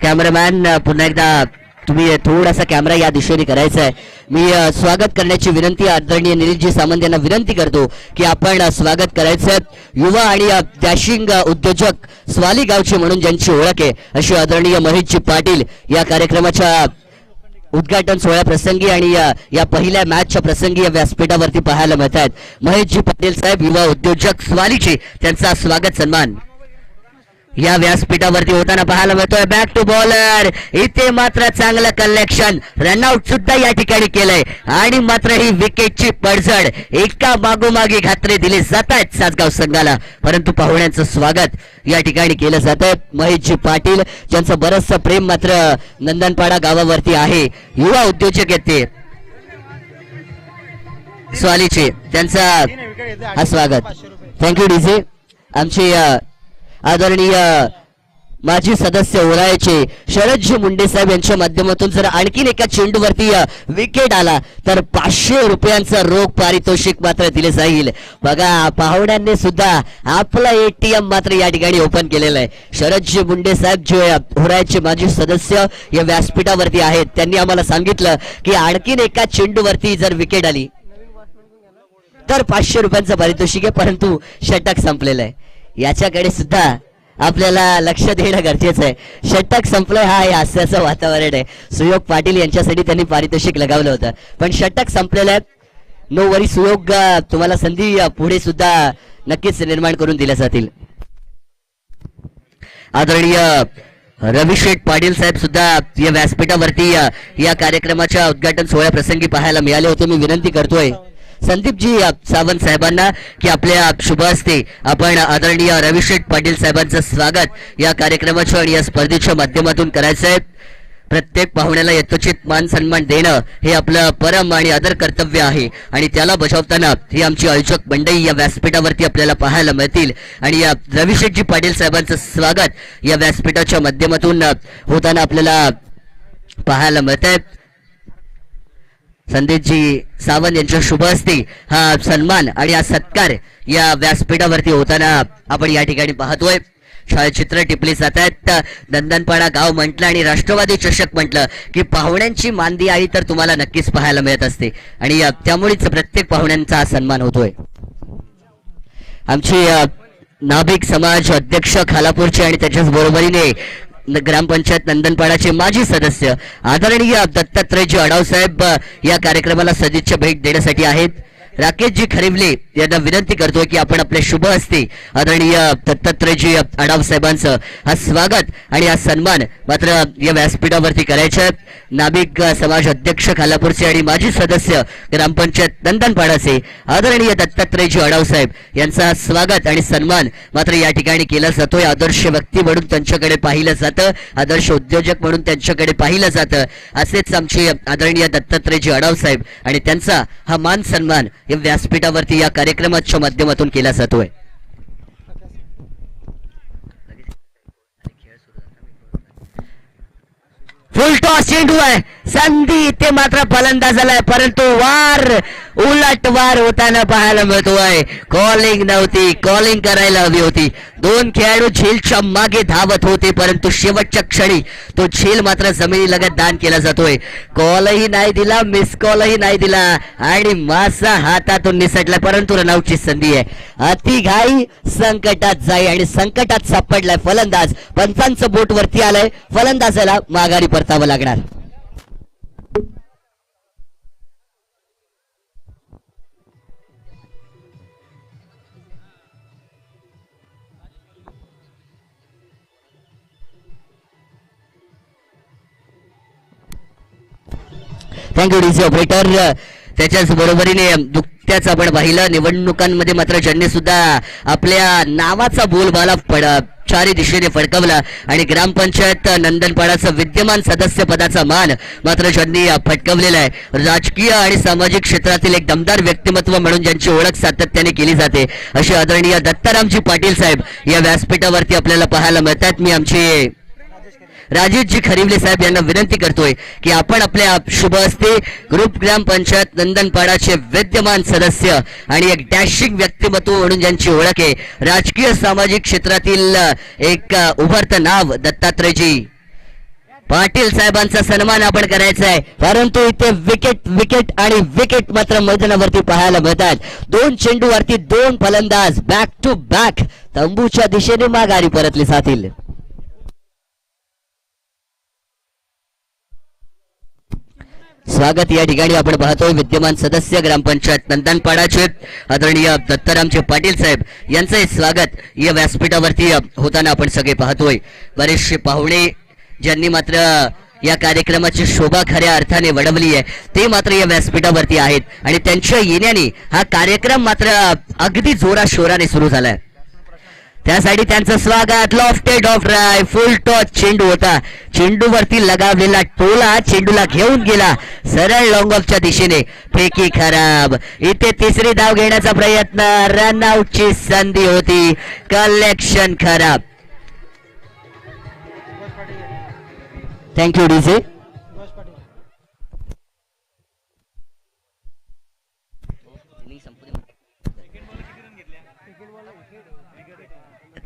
कॅमेरामॅन पुन्हा एकदा तुम्ही थोडासा कॅमेरा या दिशेने करायचा आहे. मी स्वागत करण्याची विनंती आदरणीय निलेशजी सामंत यांना विनंती करतो की आपण स्वागत करायचं. युवा आणि डॅशिंग उद्योजक स्वाली गावचे म्हणून ज्यांची ओळख आहे अशी आदरणीय महेशजी पाटील या कार्यक्रमाच्या उद्घाटन सोहळ्या प्रसंगी आणि या पहिल्या मॅचच्या प्रसंगी या व्यासपीठावरती पाहायला मिळत आहेत. महेशजी पाटील साहेब युवा उद्योजक स्वालीचे त्यांचा स्वागत सन्मान या व्यासपीठावरती होताना पाहायला मिळतोय. Back to bowler. इथे मात्र चांगलं कलेक्शन. रनआउट सुद्धा या ठिकाणी केलंय आणि मात्र ही विकेटची पडझड एका मागोमागे घातले दिले जात आहेत सासगाव संघाला. परंतु पाहुण्यांचं स्वागत या ठिकाणी केलं जात आहे. महेशजी पाटील ज्यांचं बरंचसं प्रेम मात्र नंदनपाडा गावावरती आहे. युवा उद्योजक आहेत ते स्वालीचे. त्यांचा हा स्वागत. Thank you DJ. आमचे आदरणीय माजी सदस्य ओरायचे शरदजी मुंडे साहेब यांच्या माध्यमातून जर आणखीन एका चेंडूवरती विकेट आला तर 500 रुपयांचा रोख पारितोषिक मात्र दिले जाईल. बघा पाहुण्यांनी सुद्धा आपलं ATM मात्र या ठिकाणी ओपन केलेलं आहे. शरदजी मुंडे साहेब जे ओरायचे माजी सदस्य या व्यासपीठावरती आहेत, त्यांनी आम्हाला सांगितलं की आणखीन एका चेंडूवरती जर विकेट आली तर 500 रुपयांचं पारितोषिक आहे, परंतु षटक संपलेलं आहे. याच्याकडे सुद्धा आपल्याला लक्ष देणं गरजेचं आहे. षटक संपलंय, हा हे हास्याचं वातावरण आहे. सुयोग पाटील यांच्यासाठी त्यांनी पारितोषिक लगावलं होतं, पण षटक संपलेलं आहे. नो वरी सुयोग, तुम्हाला संधी पुढे सुद्धा नक्कीच निर्माण करून दिल्या जातील. आदरणीय रविशेठ पाटील साहेब सुद्धा या व्यासपीठावरती या कार्यक्रमाच्या उद्घाटन सोहळ्या प्रसंगी पाहायला मिळाले होते. मी विनंती करतोय संदीपजी सावंत साहेबांना की आपल्या शुभ हस्ते आपण आदरणीय रविशेठ पाटील साहेबांचं स्वागत या कार्यक्रमाच्या आणि या स्पर्धेच्या माध्यमातून करायचं आहे. प्रत्येक पाहुण्याला यथोचित मान सन्मान देणं हे आपलं परम आणि आदर कर्तव्य आहे आणि त्याला बजावताना ही आमची आयोजक मंडळी या व्यासपीठावरती आपल्याला पाहायला मिळतील. आणि या रविशेठजी पाटील साहेबांचं स्वागत या व्यासपीठाच्या माध्यमातून होताना आपल्याला पाहायला मिळत आहे. संदीपजी सावंत यांच्या शुभ हस्ते हा सन्मान आणि हा सत्कार या व्यासपीठावरती होताना आपण या ठिकाणी पाहतोय. छायाचित्र टिपली जात आहेत. नंदनपाडा गाव म्हटलं आणि राष्ट्रवादी चषक म्हटलं की पाहुण्यांची मानदी आई तर तुम्हाला नक्कीच पाहायला मिळत असते आणि त्यामुळेच प्रत्येक पाहुण्यांचा हा सन्मान होतोय. आमची नाभिक समाज अध्यक्ष खालापूरचे आणि त्याच्याच बरोबरीने ग्रामपंचायत नंदनपाडाचे माजी सदस्य आदरणीय दत्तात्रयजी अडाव साहेब या कार्यक्रमाला सदिच्छा भेट देण्यासाठी आहेत. राकेशजी खरिवले यांना विनंती करतोय की आपण आपल्या शुभ हस्ते आदरणीय दत्तात्रयजी अडाव साहेबांचं हा स्वागत आणि हा सन्मान मात्र या व्यासपीठावरती करायचं आहे. नाभिक समाज अध्यक्ष खालापूरचे आणि माजी सदस्य ग्रामपंचायत नंदनपाडाचे आदरणीय दत्तात्रयजी अडाव साहेब यांचा स्वागत आणि सन्मान मात्र या ठिकाणी केला जातोय. आदर्श व्यक्ती म्हणून त्यांच्याकडे पाहिलं जातं, आदर्श उद्योजक म्हणून त्यांच्याकडे पाहिलं जातं. असेच आमचे आदरणीय दत्तात्रयजी अडाव साहेब आणि त्यांचा हा मान सन्मान या व्यासपीठावरती या कार्यक्रमाच्या माध्यमातून केला जातोय. फुल टॉस चेंडू आहे, संधी ते मात्र फलंदाजाला आहे, परंतु वार उलट वार होताना पाहायला मिळतोय. कॉलिंग नव्हती, कॉलिंग करायला हवी होती. दोन खेळाडू झेलच्या मागे धावत होते, परंतु शेवटच्या क्षणी तो झेल मात्र जमिनीलगत दान केला जातोय. कॉलही नाही दिला, मिस कॉलही नाही दिला आणि मासा हातातून निसटला, परंतु रनआउटची संधी आहे. अति घाई संकटात जाई आणि संकटात सापडलाय फलंदाज. पंचांचं बोट वरती आलंय, फलंदाजाला माघारी परतावं लागणार. Thank you DC operator. त्याच्याच बरोबरीने नुकत्याच आपण पाहिलं निवडणुकांमध्ये मात्र ज्यांनी सुद्धा आपल्या नावाचा बोलबाला चारी दिशेने फडकवला आणि ग्रामपंचायत नंदनपाडाचा विद्यमान सदस्य पदाचा मान मात्र ज्यांनी फटकवलेला आहे. राजकीय आणि सामाजिक क्षेत्रातील एक दमदार व्यक्तिमत्व म्हणून ज्यांची ओळख सातत्याने केली जाते असे आदरणीय दत्तारामजी पाटील साहेब या व्यासपीठावरती आपल्याला पाहायला मिळतात. मी आमचे राजेशजी खरिवले साहेब यांना विनंती करतोय की आपण आपल्या शुभ हस्ते ग्रुप ग्रामपंचायत नंदनपाडाचे विद्यमान सदस्य आणि एक डॅशिंग व्यक्तिमत्व म्हणून ज्यांची ओळख आहे, राजकीय सामाजिक क्षेत्रातील एक उभरतं नाव दत्तात्रयजी पाटील साहेबांचा सन्मान आपण करायचा आहे. परंतु इथे विकेट विकेट आणि विकेट मात्र मैदानावरती पाहायला मिळतात. दोन चेंडूवरती दोन फलंदाज बॅक टू बॅक तंबूच्या दिशेने माघारी परतले जातील. स्वागत या ठिकाणी आपण पाहतोय विद्यमान सदस्य ग्रामपंचायत नंदनपाडाचे आदरणीय दत्तारामजी पाटील साहेब यांचे स्वागत या व्यासपीठावरती होताना आपण सगळे पाहतोय. बरेचसे पाहुणे ज्यांनी मात्र या कार्यक्रमाची शोभा खऱ्या अर्थाने वडवली आहे ते मात्र या व्यासपीठावरती आहेत आणि त्यांच्या येण्याने हा कार्यक्रम मात्र अगदी जोराशोराने सुरू झालाय. त्यासाठी त्यांचं स्वागत. Lofted off drive, full toss चेंडू होता, चेंडूवरती लगावलेला टोला चेंडूला घेऊन गेला सरळ लॉंग ऑफच्या दिशेने. फेकी खराब. इथे तिसरी धाव घेण्याचा प्रयत्न, रनआउटची संधी होती, कलेक्शन खराब. Thank you DJ.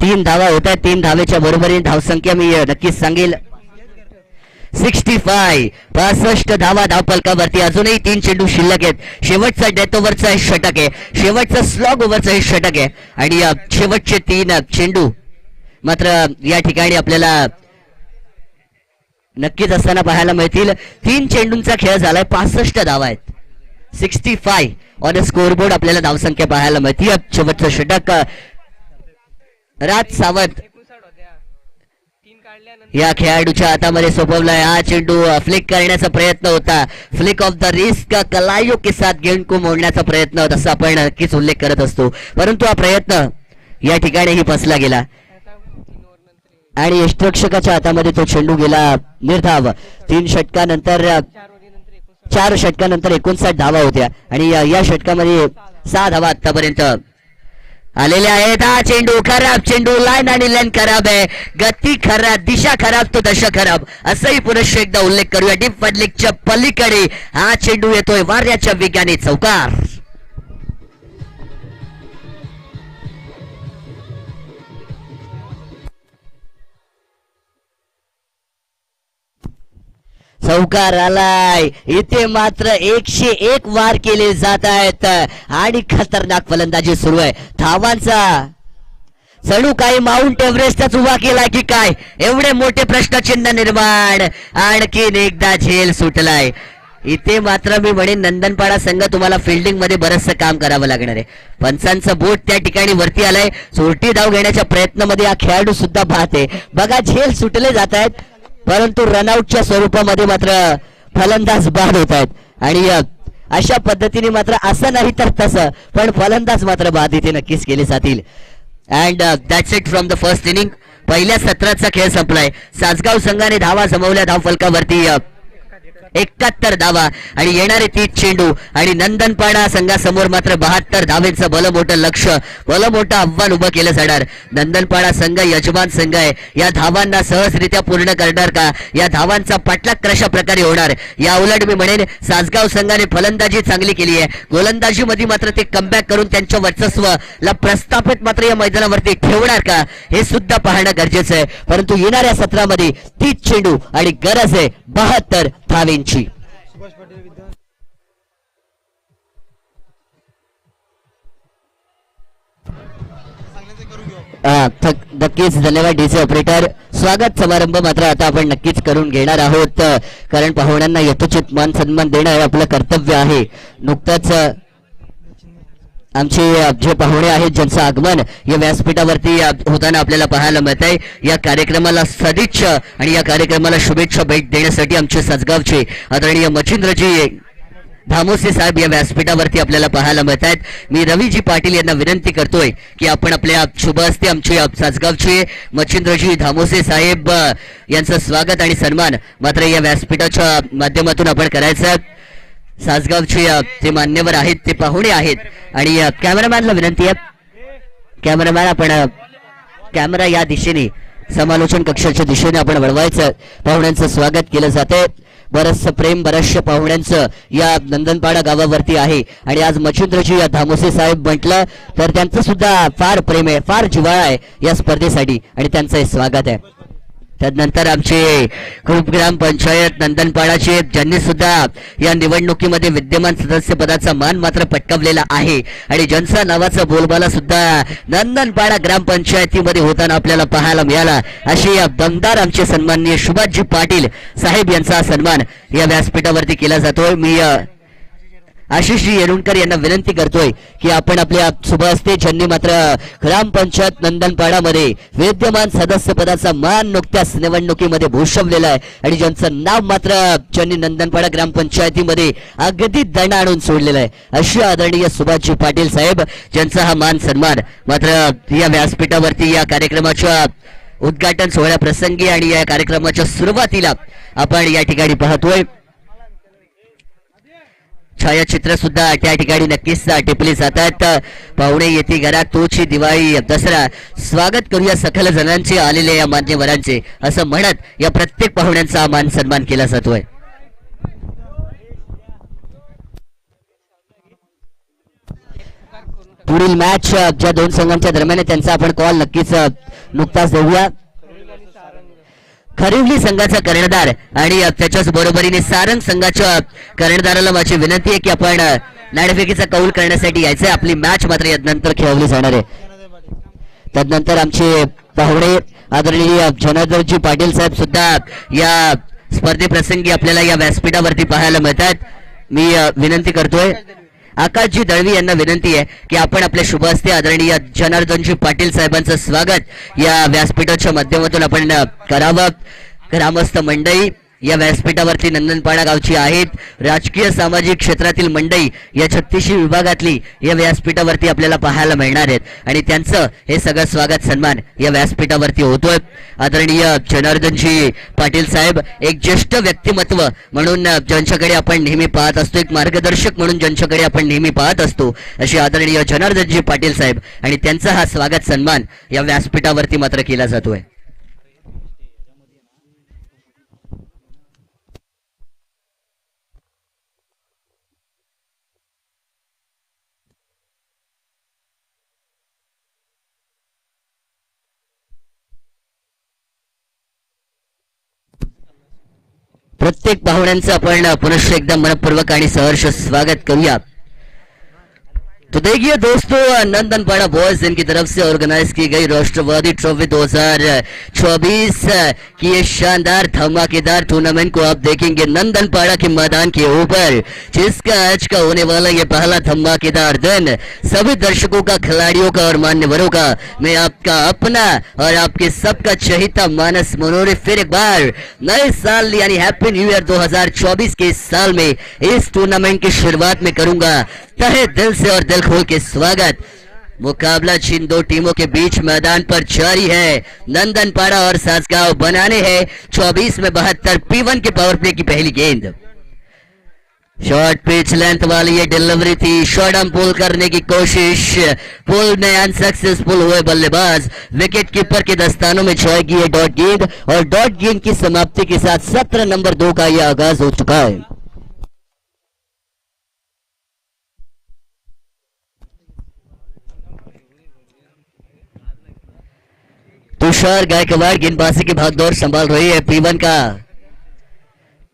तीन धावा होत आहेत. तीन धावेच्या बरोबरीने धावसंख्या मी नक्कीच सांगेल. 65 65 धावा धावफलकावरती. अजूनही 3 चेंडू शिल्लक आहेत. शेवटचा डेथ ओव्हरचा हे षटक आहे, शेवटचा स्लॉग ओव्हरचा हे षटक आहे आणि शेवटचे 3 चेंडू मात्र या ठिकाणी आपल्याला नक्कीच असताना पाहायला मिळतील. 3 चेंडूंचा खेळ झालाय, 65 धावा आहेत. 65 ऑन स्कोरबोर्ड आपल्याला धावसंख्या पाहायला मिळते. शेवटचं षटक राज सावंत या खेळाडूच्या हातामध्ये सोपवलाय. हा चेंडू फ्लिक करण्याचा प्रयत्न होता, फ्लिक ऑफ द रिस्क कलायो के साथ गेंद को मोडण्याचा प्रयत्न होता, असं आपण नक्कीच उल्लेख करत असतो. परंतु हा प्रयत्न या ठिकाणीही फसला गेला आणि यष्टिरक्षकाच्या हातामध्ये तो चेंडू गेला निर्धाव. 4 षटकानंतर 59 धावा होत्या आणि या षटकामध्ये 6 धावा आतापर्यंत आलेल्या आहेत. हा चेंडू खराब, चेंडू लाईन आणि लाईन खराब आहे, गती खराब, दिशा खराब तो दशा खराब, असंही पुरुष एकदा उल्लेख करूया. डीप फडलिकच्या पलीकडे हा चेंडू येतोय वाऱ्याच्या वेगाने चौकार. चौकार आलाय. इथे मात्र 101 वार केले जात आहेत आणि खतरनाक फलंदाजी सुरू आहे. धावांचा चढू काही माउंट एव्हरेस्टच उभा केलाय की काय, एवढे मोठे प्रश्नचिन्ह निर्माण. आणखीन एकदा झेल सुटलाय. इथे मात्र मी म्हणेन नंदनपाडा संघ तुम्हाला फिल्डिंग मध्ये बरचसं काम करावं लागणार आहे. पंचांचं बोट त्या ठिकाणी वरती आलंय. चोरटी धाव घेण्याच्या प्रयत्नामध्ये हा खेळाडू सुद्धा पाहते. बघा झेल सुटले जात आहेत, परंतु रनआउटच्या स्वरूपामध्ये मात्र फलंदाज बाद होत आहेत आणि अशा पद्धतीने मात्र असं नाही तर तसं पण फलंदाज मात्र बाद इथे नक्कीच केले जातील. And that's it from the first inning. पहिल्या सत्राचा खेळ संपलाय. सासगाव संघाने धावा जमवल्या धावफलकावरती 71 धावा आणि येणारे 30 चेंडू आणि नंदनपाडा संघासमोर मात्र 72 धावेचं भलं मोठं लक्ष, भलं मोठं आव्हान उभं केलं जाणार. नंदनपाडा संघ यजमान संघ आहे. या धावांना सहजरित्या पूर्ण करणार का, या धावांचा पाठलाग कशा प्रकारे होणार. या उलट मी म्हणेन सासगाव संघाने फलंदाजी चांगली केली आहे, गोलंदाजीमध्ये मात्र ते कमबॅक करून त्यांच्या वर्चस्वाला प्रस्थापित मात्र या मैदानावरती ठेवणार का हे सुद्धा पाहणं गरजेचं आहे. परंतु येणाऱ्या सत्रामध्ये 30 चेंडू आणि गरज आहे 72 धावेंची. नक्कीच धन्यवाद डीसी ऑपरेटर. स्वागत समारंभ मात्र आता आपण नक्कीच करून घेणार आहोत, कारण पाहुण्यांना यथोचित मान सन्मान देणं हे आपलं कर्तव्य आहे. नुकतंच आमचे जे पाहुणे आहेत ज्यांचं आगमन या व्यासपीठावरती होताना आपल्याला पाहायला मिळत आहे. या कार्यक्रमाला सदिच्छा आणि या कार्यक्रमाला शुभेच्छा भेट देण्यासाठी आमचे सासगावचे आदरणीय मच्छिंद्रजी धामोसे साहेब या व्यासपीठावरती आपल्याला पाहायला मिळत आहेत. मी रवीजी पाटील यांना विनंती करतोय की आपण आपल्या शुभ हस्ते आमचे सासगावचे मच्छिंद्रजी धामोसे साहेब यांचं स्वागत आणि सन्मान मात्र या व्यासपीठाच्या माध्यमातून आपण करायचं. सासगावचे ते मान्यवर आहेत, ते पाहुणे आहेत आणि कॅमेरामॅनला विनंती आहे, कॅमेरामॅन आपण कॅमेरा या दिशेने समालोचन कक्षाच्या दिशेने आपण वळवायचं. पाहुण्यांचं स्वागत केलं जाते. बरचसं प्रेम बऱ्याचशा पाहुण्यांचं या नंदनपाडा गावावरती आहे आणि आज मच्छिंद्रजी या धामोसे साहेब म्हटलं तर त्यांचं सुद्धा फार प्रेम आहे, फार जिव्हाळा आहे या स्पर्धेसाठी आणि त्यांचं स्वागत आहे. त्यानंतर आमचे खूप ग्रामपंचायत नंदनपाडाचे ज्यांनी सुद्धा या निवडणुकीमध्ये विद्यमान सदस्य पदाचा मान मात्र पटकावलेला आहे आणि ज्यांचा नावाचा बोलबाला सुद्धा नंदनपाडा ग्रामपंचायतीमध्ये होताना आपल्याला पाहायला मिळाला असे दमदार आमचे सन्माननीय सुभाषजी पाटील साहेब यांचा सन्मान या व्यासपीठावरती केला जातोय. मी आशिषजी येरुणकर यांना विनंती करतोय की आपण आपल्या शुभ हस्ते ज्यांनी मात्र ग्रामपंचायत नंदनपाडामध्ये विद्यमान सदस्य पदाचा मान नुकत्याच निवडणुकीमध्ये भूषवलेला आहे आणि ज्यांचं नाव मात्र ज्यांनी नंदनपाडा ग्रामपंचायतीमध्ये अगदी दण आणून सोडलेला आहे अशी आदरणीय सुभाषजी पाटील साहेब ज्यांचा हा मान सन्मान मात्र या व्यासपीठावरती या कार्यक्रमाच्या उद्घाटन सोहळ्याप्रसंगी आणि या कार्यक्रमाच्या सुरुवातीला आपण या ठिकाणी पाहतोय. छायाचित्र सुद्धा त्या ठिकाणी नक्कीच टिपली जातात. पाहुणे येती घरात तोची दिवाळी दसरा, स्वागत करूया सकल जणांचे आलेले या मान्यवरांचे असं म्हणत या प्रत्येक पाहुण्यांचा मान सन्मान केला जातोय. पुढील मॅच ज्या दोन संघांच्या दरम्यान त्यांचा आपण कॉल नक्कीच नुकताच देऊया. खरिवली संघाचा कर्णधार आणि त्याच्याच बरोबरीने सारंग संघाच्या कर्णधाराला माझी विनंती आहे की आपण नाणेफेकीचा कौल करण्यासाठी यायचंय. आपली मॅच मात्र यानंतर खेळवली जाणार आहे. त्यानंतर आमचे पाहुणे आदरणीय जनार्दनजी पाटील साहेब सुद्धा या स्पर्धेप्रसंगी आपल्याला या व्यासपीठावरती पाहायला मिळतात. मी विनंती करतोय आकाशजी दळवी यांना विनंती आहे की आपण आपल्या शुभ हस्ते आदरणीय जनार्दनजी पाटील साहेबांचं स्वागत या व्यासपीठाच्या माध्यमातून आपण करावं. ग्रामस्थ मंडळी या व्यासपीठावरती नंदनपाडा गावची आहेत. राजकीय सामाजिक क्षेत्रातील मंडळी या 36 विभागातली या व्यासपीठावरती आपल्याला पाहायला मिळणार आहेत आणि त्यांचं हे सगळं स्वागत सन्मान या व्यासपीठावरती होतोय. आदरणीय जनार्दनजी पाटील साहेब एक ज्येष्ठ व्यक्तिमत्व म्हणून ज्यांच्याकडे आपण नेहमी पाहत असतो, एक मार्गदर्शक म्हणून ज्यांच्याकडे आपण नेहमी पाहत असतो असे आदरणीय जनार्दनजी पाटील साहेब आणि त्यांचा हा स्वागत सन्मान या व्यासपीठावरती मात्र केला जातोय. प्रत्येक पाहुण्यांचं आपण पुनश्च एकदा मनपूर्वक आणि सहर्ष स्वागत करूया. तो देखिए दोस्तों, नंदनपाड़ा बॉयज इनकी तरफ से ऑर्गेनाइज की गई राष्ट्रवादी ट्रॉफी 2024 की ये शानदार धमाकेदार टूर्नामेंट को आप देखेंगे नंदनपाड़ा के मैदान के ऊपर, जिसका आज का होने वाला ये पहला धमाकेदार दिन सभी दर्शकों का, खिलाड़ियों का और मान्यवरों का मैं आपका अपना और आपके सबका चहेता मानस मनोरे फिर एक बार नए साल यानी हैप्पी न्यू ईयर 2024 के इस साल में इस टूर्नामेंट की शुरुआत में करूंगा तहे दिल से और दिल खोल के स्वागत. मुकाबला जिन दो टीमों के बीच मैदान पर जारी है. नंदनपाड़ा और सासगांव बनाने हैं 24 में 72 P1 के पावर प्ले की पहली गेंद. शॉर्ट पिच लेंथ वाली ये डिलीवरी थी. शॉर्ट हम पुल करने की कोशिश, पुल में अनसक्सेसफुल हुए बल्लेबाज. विकेट कीपर के दस्तानों में जाएगी ये डॉट गेंद और डॉट गेंद की समाप्ति के साथ सत्र नंबर 2 का यह आगाज हो चुका है. तुषार गायकवाड़ गेंदबाजी की भागदौड़ संभाल रही है. P1 का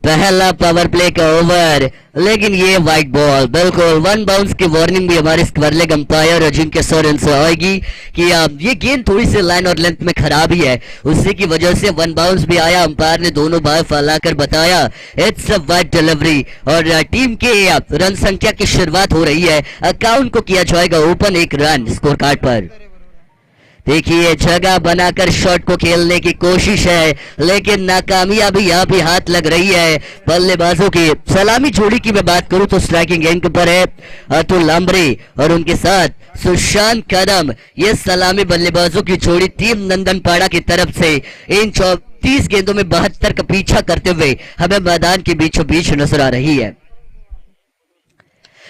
पहला पावर प्ले का ओवर, लेकिन ये वाइट बॉल बिल्कुल वन बाउंस की वार्निंग भी हमारे स्क्वायरलेग अंपायर अजिंक्य सोरेन से आएगी कि ये गेंद थोड़ी सी लाइन और लेंथ में खराब ही है, उसी की वजह से वन बाउंस भी आया. अंपायर ने दोनों बार फैलाकर बताया इट्स अ वाइट डिलीवरी और टीम के रन संख्या की शुरुआत हो रही है. अकाउंट को किया जाएगा ओपन 1 रन स्कोर कार्ड पर. देखिए जगह बनाकर शॉट को खेलने की कोशिश है, लेकिन नाकामयाबी यहाँ भी हाथ लग रही है बल्लेबाजों की. सलामी जोड़ी की मैं बात करूं तो स्ट्राइकिंग एंड पर है अतुल लांबरे और उनके साथ सुशांत कदम. ये सलामी बल्लेबाजों की जोड़ी टीम नंदनपाड़ा की तरफ से इन 34 गेंदों में 72 का पीछा करते हुए हमें मैदान के बीचों बीच नजर आ रही है.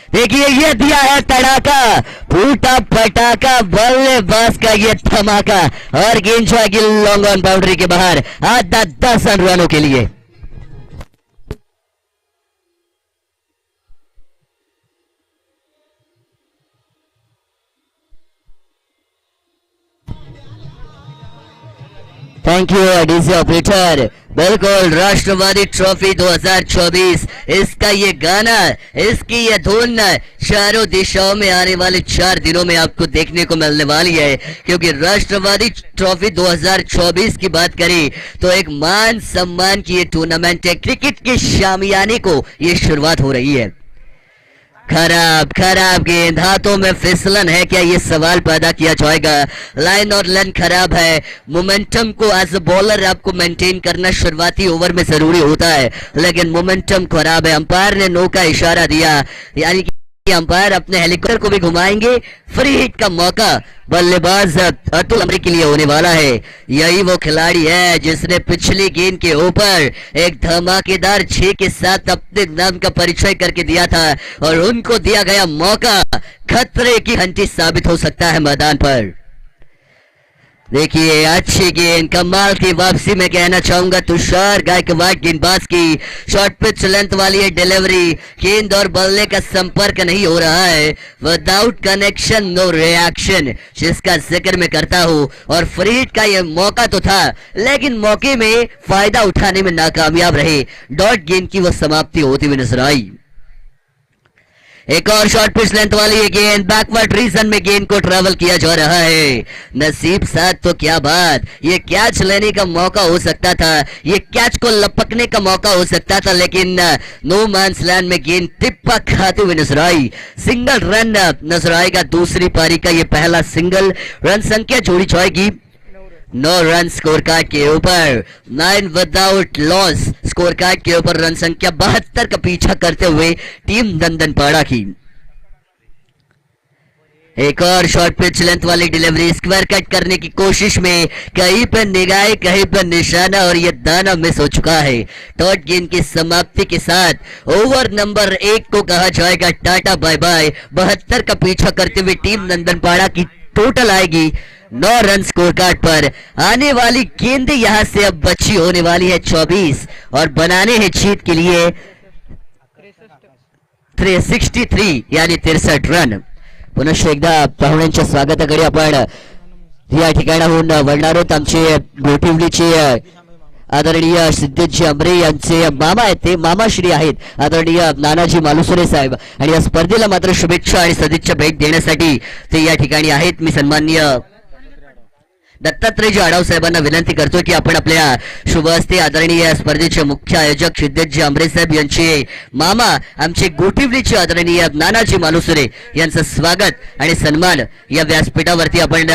देखिए ये दिया है तड़ाका, फूटा पटाखा, बल्लेबाज का ये धमाका और गेंद जाएगी लॉन्ग ऑन बाउंड्री के बाहर आधा 10 रनों के लिए. Thank you DJ operator. बिल्कुल राष्ट्रवादी ट्रॉफी 2024 इसका ये गाना, इसकी ये धुन चारों दिशाओं में आने वाले 4 दिनों में आपको देखने को मिलने वाली है, क्योंकि राष्ट्रवादी ट्रॉफी 2024 की बात करें तो एक मान सम्मान की ये टूर्नामेंट है. क्रिकेट के शामियाने को ये शुरुआत हो रही है. खराब खराब गेंद, हाथों में फिसलन है क्या, ये सवाल पैदा किया जाएगा. लाइन और लेंथ खराब है. मोमेंटम को एज अ बॉलर आपको मेंटेन करना शुरुआती ओवर में जरूरी होता है, लेकिन मोमेंटम खराब है. अंपायर ने नो का इशारा दिया, यानी कि अंपायर अपने हेलीकॉप्टर को भी घुमाएंगे. फ्री हिट का मौका बल्लेबाज अतुल अमरी के लिए होने वाला है. यही वो खिलाड़ी है जिसने पिछली गेंद के ऊपर एक धमाकेदार 6 के साथ अपने नाम का परिचय करके दिया था और उनको दिया गया मौका खतरे की घंटी साबित हो सकता है मैदान पर. देखिए अच्छी गेंद, कमाल की वापसी में कहना चाहूंगा तुषार गायकवाड़ गेंदबाज की। शॉर्ट पिच लेंथ वाली है डिलीवरी, गेंद और बल्ले का संपर्क नहीं हो रहा है। विदाउट कनेक्शन नो रिएक्शन, जिसका जिक्र मैं करता हूं। और फ्री हिट का यह मौका तो था, लेकिन मौके में फायदा उठाने में नाकामयाब रहे। डॉट गेंद की वह समाप्ति होती हुई नजर आई। एक और शॉर्ट पिच लेंथ वाली है गेंद, बैकवर्ड रीजन में गेंद को ट्रेवल किया जा रहा है। नसीब साथ तो क्या बात, ये कैच लेने का मौका हो सकता था, ये कैच को लपकने का मौका हो सकता था, लेकिन नो मैंस लैंड में गेंद टिप्पा खाते हुए नजर आई। सिंगल रन नजर आएगा दूसरी पारी का, ये पहला सिंगल रन संख्या जोड़ी जाएगी 9 रन स्कोर कार्ड के ऊपर। 9 विदाउट लॉस स्कोर कार्ड के ऊपर रन संख्या 72 का पीछा करते हुए टीम नंदनपाड़ा की। एक और शॉर्ट पिच लेंथ वाली डिलीवरी, स्क्वायर कट करने की कोशिश में कहीं पर निगाह कहीं पर निशाना, और यह दाना मिस हो चुका है। डॉट गेंद की समाप्ति के साथ ओवर नंबर 1 को कहा जाएगा टाटा बाय बाय। 72 का पीछा करते हुए टीम नंदनपाड़ा की टोटल आएगी 9 रन स्कोर कार्ड पर। आने वाली गेंदें यहां से अब बची होने वाली है 24, और बनाने हैं जीत के लिए 363 यानी 63 रन। पुनश्च एकदा पाहुण्यांच्या स्वागताकडे आपण या ठिकाणाहून वळणार आहोत। आमचे गोठिवलीचे आदरणीय सिद्धेशजी आंबरे यांचे मामा आहेत, ते मामाश्री आहेत आदरणीय नानाजी मालुसरे साहेब, आणि या स्पर्धेला मात्र शुभेच्छा आणि सदिच्छा भेट देण्यासाठी ते या ठिकाणी आहेत। मी सन्माननीय दत्तात्रयजी आढाव साहेबांना विनंती करतो की आपण आपल्या शुभ हस्ते आदरणीय स्पर्धेचे मुख्य आयोजक सिद्धेशजी आंबरे साहेब यांचे मामा आमचे गोठिवलीचे आदरणीय नानाजी मालुसरे यांचं स्वागत आणि सन्मान या व्यासपीठावरती आपण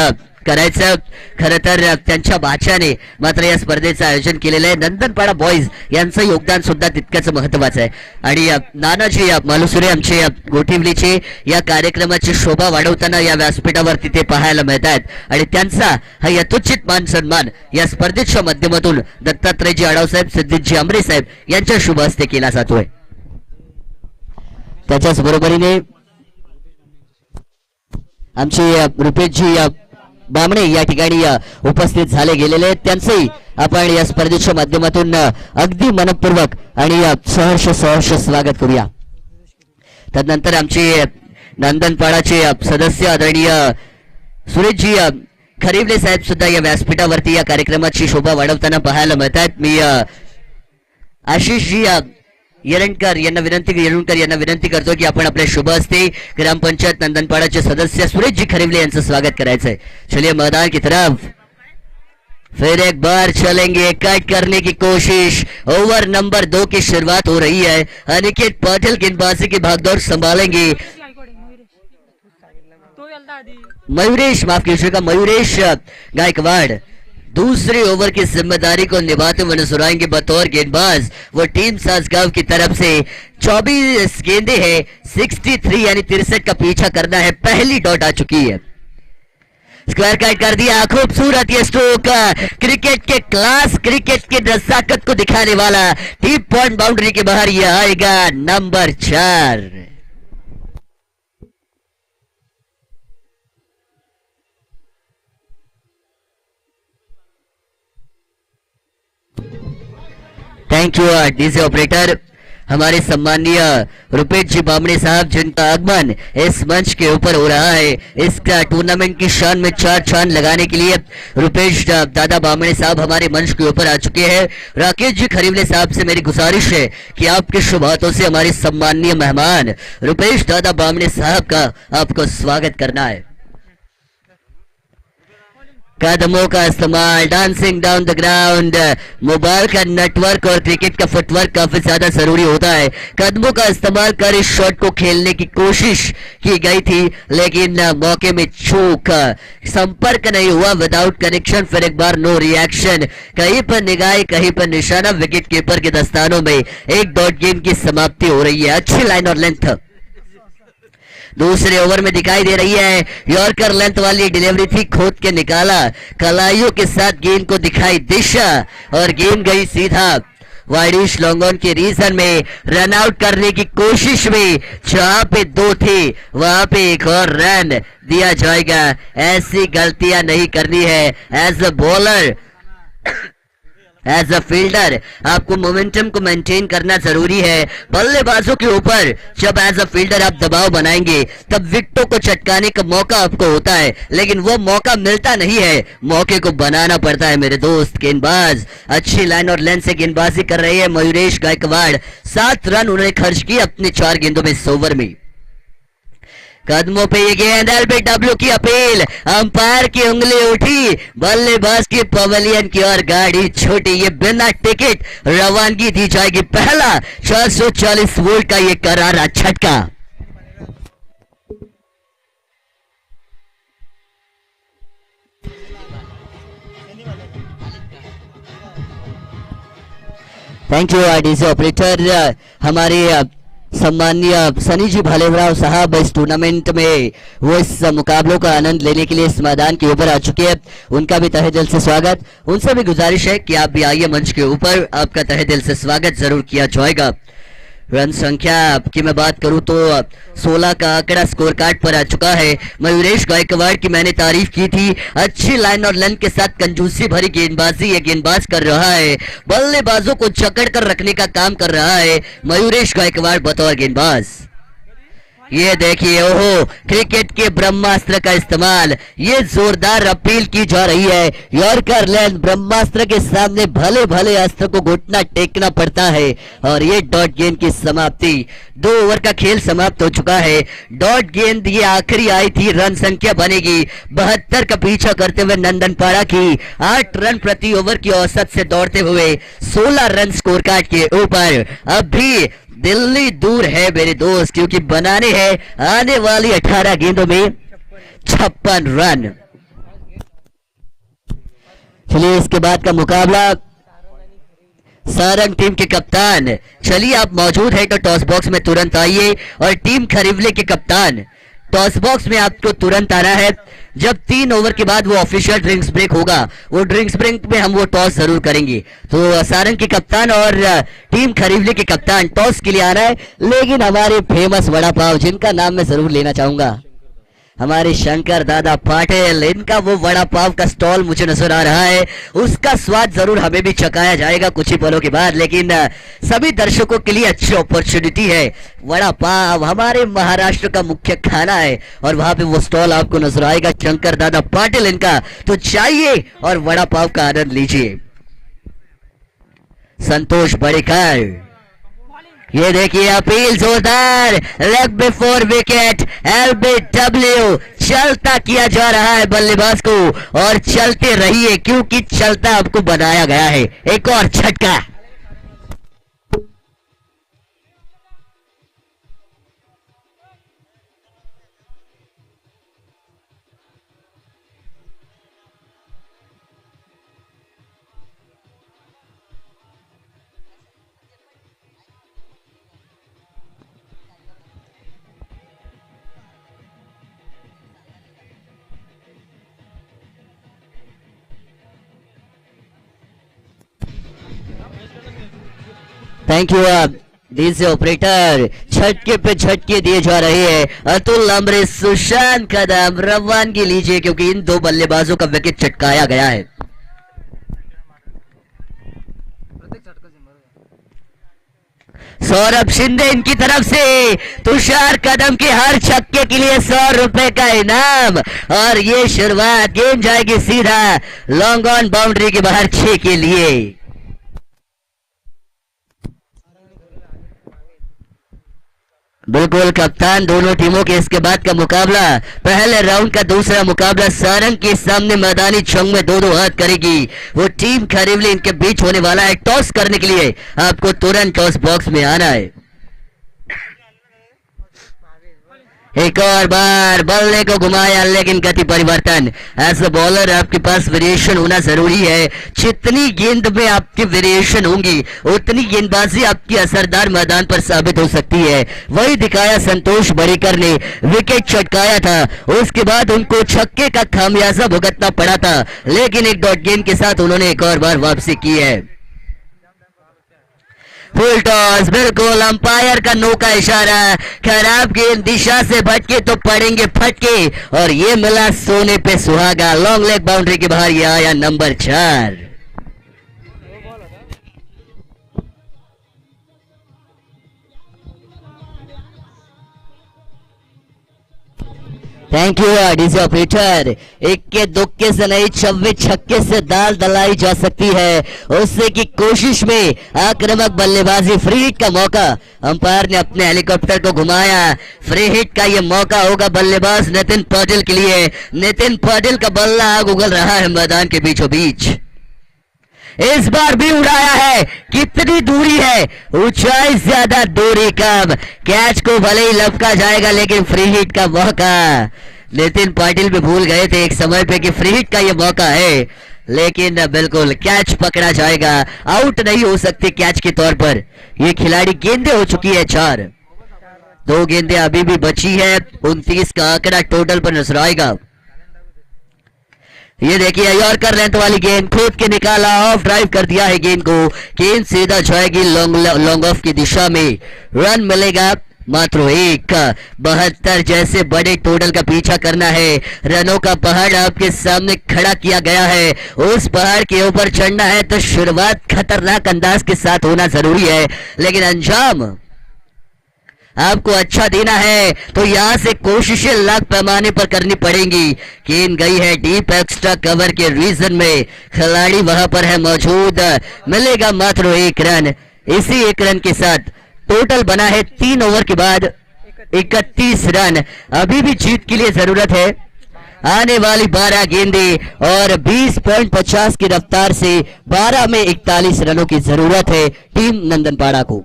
करायचं। खरं तर त्यांच्या भाच्याने मात्र या स्पर्धेचं आयोजन केलेलं आहे। नंदनपाडा बॉईज यांचं योगदान सुद्धा तितकंच महत्वाचं आहे, आणि नानाजी मालुसरे आमचे गोठिवलीचे या कार्यक्रमाची शोभा वाढवताना या व्यासपीठावरती ते पाहायला मिळत आहेत, आणि त्यांचा हा यथोचित मान सन्मान या स्पर्धेच्या माध्यमातून दत्तात्रयजी आढाव साहेब, सिद्धेशजी आंबरे साहेब यांच्या शुभ हस्ते केला जातोय। त्याच्याच बरोबरीने आमचे रुपेशजी बामणे या ठिकाणी उपस्थित झाले गेलेले आहेत, त्यांचंही आपण या स्पर्धेच्या माध्यमातून अगदी मनपूर्वक आणि सहर्ष स्वागत करूया। तदनंतर आमचे नंदनपाडाचे सदस्य आदरणीय सुरेशजी खरिवले साहेब सुद्धा या व्यासपीठावरती या कार्यक्रमाची शोभा वाढवताना पाहायला मिळतात। मी आशिषजी येळणकर यांना विनंती करतो की आपण आपल्या शुभ हस्ते ग्रामपंचायत नंदनपाड़ाचे सदस्य सुरेशजी खरिवले यांचं स्वागत करायचं है। चलिए मैदान की तरफ फिर एक बार चलेंगे, कट करने की कोशिश। ओवर नंबर 2 की शुरुआत हो रही है। अनिकेत पाटिल गेंदबाजी की भागदौड़ संभालेंगे। मयूरेश, माफ कीजिएगा, मयूरेश गायकवाड़ दूसरे ओवर की जिम्मेदारी को निभाते हुए नजर आएंगे बतौर गेंदबाज। वो टीम सासगांव की तरफ से 24 गेंदे है, 63 यानी 63 का पीछा करना है। पहली डॉट आ चुकी है, स्क्वायर कट कर दिया। खूबसूरत ये स्ट्रोक, क्रिकेट के क्लास, क्रिकेट के नजाकत को दिखाने वाला। डीप पॉइंट बाउंड्री के बाहर ये आएगा number 4। Thank you DJ operator. हमारे सम्मानीय रुपेश जी बामणे साहब, जिनका आगमन इस मंच के ऊपर हो रहा है। इस टूर्नामेंट की शान में 4 चांद लगाने के लिए रुपेश दादा बामणे साहब हमारे मंच के ऊपर आ चुके हैं। राकेश जी खरिवले साहब से मेरी गुजारिश है कि आपके शुभ हाथों से हमारे सम्मानीय मेहमान रुपेश दादा बामणे साहब का आपको स्वागत करना है। कदमों का इस्तेमाल, dancing down the ground. Mobile का नेटवर्क और क्रिकेट का फुटवर्क काफी ज्यादा जरूरी होता है। कदमों का इस्तेमाल कर इस शॉट को खेलने की कोशिश की गई थी, लेकिन मौके में चूक, संपर्क नहीं हुआ, विदाउट कनेक्शन। फिर एक बार नो रिएक्शन, कहीं पर निगाह कहीं पर निशाना। विकेट कीपर के दस्तानों में एक डॉट गेम की समाप्ति हो रही है। अच्छी लाइन और लेंथ दूसरे ओवर में दिखाई दे रही है। यॉर्कर लेंथ वाली डिलीवरी थी, खोद के निकाला, कलाइयों के साथ गेंद को दिखाई दिशा, और गेंद गई सीधा वाइडिश लॉन्ग ऑन के रीजन में रन आउट करने की कोशिश में जहां पे 2 थे वहां पे एक और रन दिया जाएगा। ऐसी गलतियां नहीं करनी है as a bowler. As a fielder आपको मोमेंटम को मेंटेन करना जरूरी है बल्लेबाजों के ऊपर। जब एज अ फील्डर आप दबाव बनाएंगे तब विकेटों को चटकाने का मौका आपको होता है, लेकिन वो मौका मिलता नहीं है, मौके को बनाना पड़ता है मेरे दोस्त। गेंदबाज अच्छी लाइन और लेंथ से गेंदबाजी कर रहे हैं मयूरेश गायकवाड़। 7 रन उन्होंने खर्च किए अपने 4 गेंदों में इस ओवर में। कदमों पे ये गेंद एलबीडब्ल्यू की अपील, अंपायर की उंगली उठी, बल्लेबाज की पवेलियन की ओर गाड़ी छूटी। ये बिना टिकट रवानगी दी जाएगी। पहला 440 वोल्ट का ये करारा झटका। Thank you RDC operator. हमारे सम्मानीय सनी जी भालेराव साहब इस टूर्नामेंट में वो इस मुकाबलों का आनंद लेने के लिए इस मैदान के ऊपर आ चुके हैं, उनका भी तहे दिल से स्वागत। उनसे भी गुजारिश है कि आप भी आइए मंच के ऊपर, आपका तहे दिल से स्वागत जरूर किया जाएगा। रन संख्या की मैं बात करूं तो 16 का आंकड़ा स्कोर कार्ड पर आ चुका है। मयूरेश गायकवाड़ की मैंने तारीफ की थी, अच्छी लाइन और लेंथ के साथ कंजूसी भरी गेंदबाजी ये गेंदबाज कर रहा है, बल्लेबाजों को जकड़ कर रखने का काम कर रहा है मयूरेश गायकवाड़ बतौर गेंदबाज। ये देखिए, ओहो, क्रिकेट के ब्रह्मास्त्र का इस्तेमाल, ये जोरदार अपील की जा रही है। यॉर्कर लैंड ब्रह्मास्त्र के सामने भले भले अस्त्र को घुटना टेकना पड़ता है। और ये डॉट गेंद की समाप्ति, 2 ओवर का खेल समाप्त हो चुका है। डॉट गेंद ये आखिरी आई थी, रन संख्या बनेगी 72 का पीछा करते हुए नंदनपाड़ा की 8 रन प्रति ओवर की औसत से दौड़ते हुए 16 रन स्कोर कार्ड के ऊपर। अब भी दिल्ली दूर है मेरे दोस्त, क्योंकि बनाने हैं आने वाली 18 गेंदों में 56 रन। चलिए इसके बाद का मुकाबला सारंग टीम के कप्तान, चलिए आप मौजूद है तो टॉस बॉक्स में तुरंत आइए। और टीम खरीवले के कप्तान, टॉस बॉक्स में आपको तुरंत आना है। जब 3 ओवर के बाद वो ऑफिशियल ड्रिंक्स ब्रेक होगा, वो ड्रिंक्स ब्रेक में हम वो टॉस जरूर करेंगे। तो सारंग के कप्तान और टीम खरीवले के कप्तान टॉस के लिए आ रहा है, लेकिन हमारे फेमस वड़ा पाव जिनका नाम मैं जरूर लेना चाहूंगा, हमारे शंकर दादा पाटिल, इनका वो वड़ा पाव का स्टॉल मुझे नजर आ रहा है, उसका स्वाद जरूर हमें भी चखाया जाएगा कुछ ही पलों के बाद। लेकिन सभी दर्शकों के लिए अच्छी अपॉर्चुनिटी है। वड़ा पाव हमारे महाराष्ट्र का मुख्य खाना है और वहां पे वो स्टॉल आपको नजर आएगा, शंकर दादा पाटिल इनका। तो चाहिए और वड़ा पाव का आनंद लीजिए। संतोष बड़ेकर, ये देखिए अपील जोरदार, लेग बिफोर विकेट, एलबीडब्ल्यू चलता किया जा रहा है बल्लेबाज को, और चलते रहिए क्योंकि चलता आपको बनाया गया है। एक और झटका, थैंक यू डीजे ऑपरेटर। झटके पे झटके दिए जा रहे हैं। अतुल अमृत, सुशांत कदम, रवानगी लीजिए क्योंकि इन 2 बल्लेबाजों का विकेट चटकाया गया है। सौरभ शिंदे इनकी तरफ से तुषार कदम के हर छक्के के लिए 100 रुपए का इनाम। और ये शुरुआत, गेंद जाएगी सीधा लॉन्ग ऑन बाउंड्री के बाहर 6 के लिए। बिल्कुल कप्तान, दोनों टीमों के इसके बाद का मुकाबला, पहले राउंड का दूसरा मुकाबला सारंग के सामने मैदानी जंग में 2-2 हाथ करेगी वो टीम खरीवली, इनके बीच होने वाला है। टॉस करने के लिए आपको तुरंत टॉस बॉक्स में आना है। एक और बार बल्ले को घुमाया, लेकिन गति परिवर्तन। एज अ बॉलर आपके पास वेरिएशन होना जरूरी है। जितनी गेंद में आपकी वेरिएशन होंगी उतनी गेंदबाजी आपकी असरदार मैदान पर साबित हो सकती है। वही दिखाया संतोष बड़ेकर ने, विकेट चटकाया था, उसके बाद उनको छक्के का खामियाजा भुगतना पड़ा था, लेकिन एक डॉट गेंद के साथ उन्होंने एक और बार वापसी की है। फुल टॉस, बिल्कुल अंपायर का नो का इशारा। खराब गेंद दिशा से भटके तो पड़ेंगे फटके, और ये मिला सोने पे सुहागा। लॉन्ग लेग बाउंड्री के बाहर, ये आया number 4। Thank you DJ operator. इक्के दुक्के से नहीं, 26 छक्के से दाल दलाई जा सकती है। उससे की कोशिश में आक्रामक बल्लेबाजी, फ्री हिट का मौका। अंपायर ने अपने हेलीकॉप्टर को घुमाया। फ्री हिट का यह मौका होगा बल्लेबाज नितिन पाटिल के लिए। नितिन पाटिल का बल्ला आग उगल रहा है मैदान के बीचों बीच। इस बार भी उड़ाया है। कितनी दूरी है, ऊंचाई ज्यादा, दूरी कम। कैच को भले ही लपका जाएगा, लेकिन फ्री हिट का मौका। नितिन पाटिल भी भूल गए थे एक समय पे कि फ्री हिट का यह मौका है, लेकिन बिल्कुल कैच पकड़ा जाएगा। आउट नहीं हो सकती कैच के तौर पर। ये खिलाड़ी गेंदें हो चुकी है 4, 2 गेंदें अभी भी बची है। 29 का आंकड़ा टोटल पर नजर आएगा। ये देखिए यॉर्कर लेंथ वाली गेंद, खोद के निकाला, ऑफ ड्राइव कर दिया है गेंद को। गेंद सीधा जाएगी लॉन्ग ऑफ की दिशा में। रन मिलेगा मात्र 1। 72 जैसे बड़े टोटल का पीछा करना है। रनों का पहाड़ आपके सामने खड़ा किया गया है। उस पहाड़ के ऊपर चढ़ना है तो शुरुआत खतरनाक अंदाज के साथ होना जरूरी है, लेकिन अंजाम आपको अच्छा देना है तो यहां से कोशिशें लाख पैमाने पर करनी पड़ेंगी। गेंद गई है डीप एक्स्ट्रा कवर के रीजन में। खिलाड़ी वहां पर है मौजूद। मिलेगा मात्र 1 रन। इसी 1 रन के साथ टोटल बना है 3 ओवर के बाद 31 रन। अभी भी जीत के लिए जरूरत है। आने वाली 12 गेंदें और 20.50 की रफ्तार से 12 में 41 रनों की जरूरत है टीम नंदनपाड़ा को।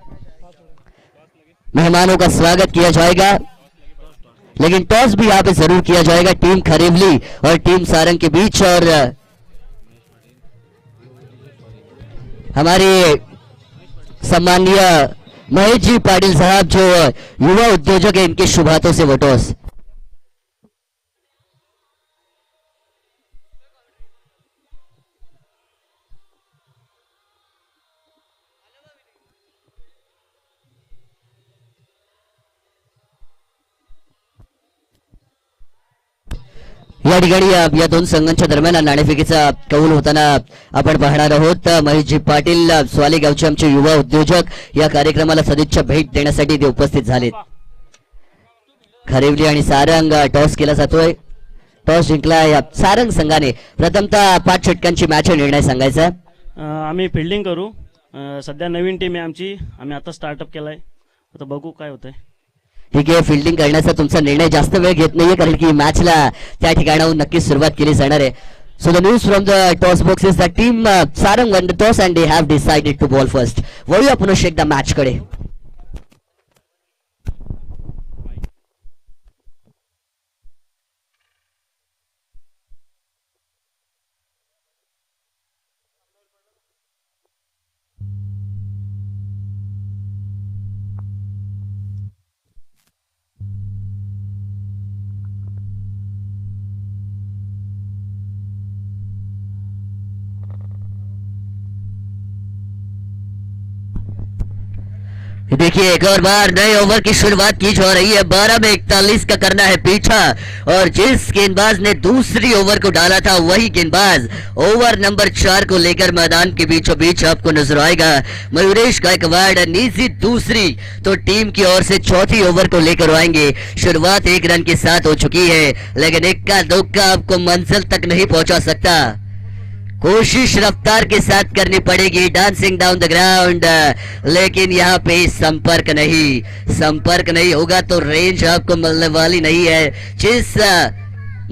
मेहमानों का स्वागत किया जाएगा, लेकिन टॉस भी यहां पे जरूर किया जाएगा टीम खरेवली और टीम सारंग के बीच। और हमारे सम्माननीय महेश जी पाटिल साहब जो युवा उद्योजक है, इनके शुभ हाथों से वो टॉस। या ठिकाणी या 2 संघांच्या दरम्यान नाणेफेकीचा कौल होताना आपण पाहणार आहोत। महेशजी पाटील स्वाली गावचे आमचे युवा उद्योजक या कार्यक्रमाला सदिच्छा भेट देण्यासाठी ते उपस्थित झालेत। खरेवली आणि सारंग टॉस केला जातोय। टॉस जिंकला या सारंग संघाने। प्रथमतः 5 षटकांची मॅच निर्णय सांगायचा। आम्ही फिल्डिंग करू। सध्या नवीन टीम आहे आमची, आम्ही आता स्टार्टअप केलाय, आता बघू काय होतंय। ठीक आहे, फिल्डिंग करण्याचा तुमचा निर्णय जास्त वेळ घेत नाहीये, कारण की मॅचला त्या ठिकाणाहून नक्कीच सुरुवात केली जाणार आहे। So the news from the toss box is the team Sarang won the toss and they have decided to bowl first. वळूया पुन्हा एकदा मॅच कडे। देखिए एक और बार नए ओवर की शुरुआत की जा रही है। 12 में 41 का करना है पीछा, और जिस गेंदबाज ने दूसरी ओवर को डाला था वही गेंदबाज ओवर नंबर 4 को लेकर मैदान के बीचों बीच आपको नजर आएगा। मयूरेश गायकवाड़ निजी दूसरी तो टीम की ओर से चौथी ओवर को लेकर आएंगे। शुरुआत 1 रन के साथ हो चुकी है, लेकिन इक्का दुक्का आपको मंजिल तक नहीं पहुंचा सकता। कोशिश रफ्तार के साथ करनी पड़ेगी, डांसिंग डाउन द ग्राउंड, लेकिन यहाँ पे संपर्क नहीं होगा तो रेंज आपको मिलने वाली नहीं है। जिस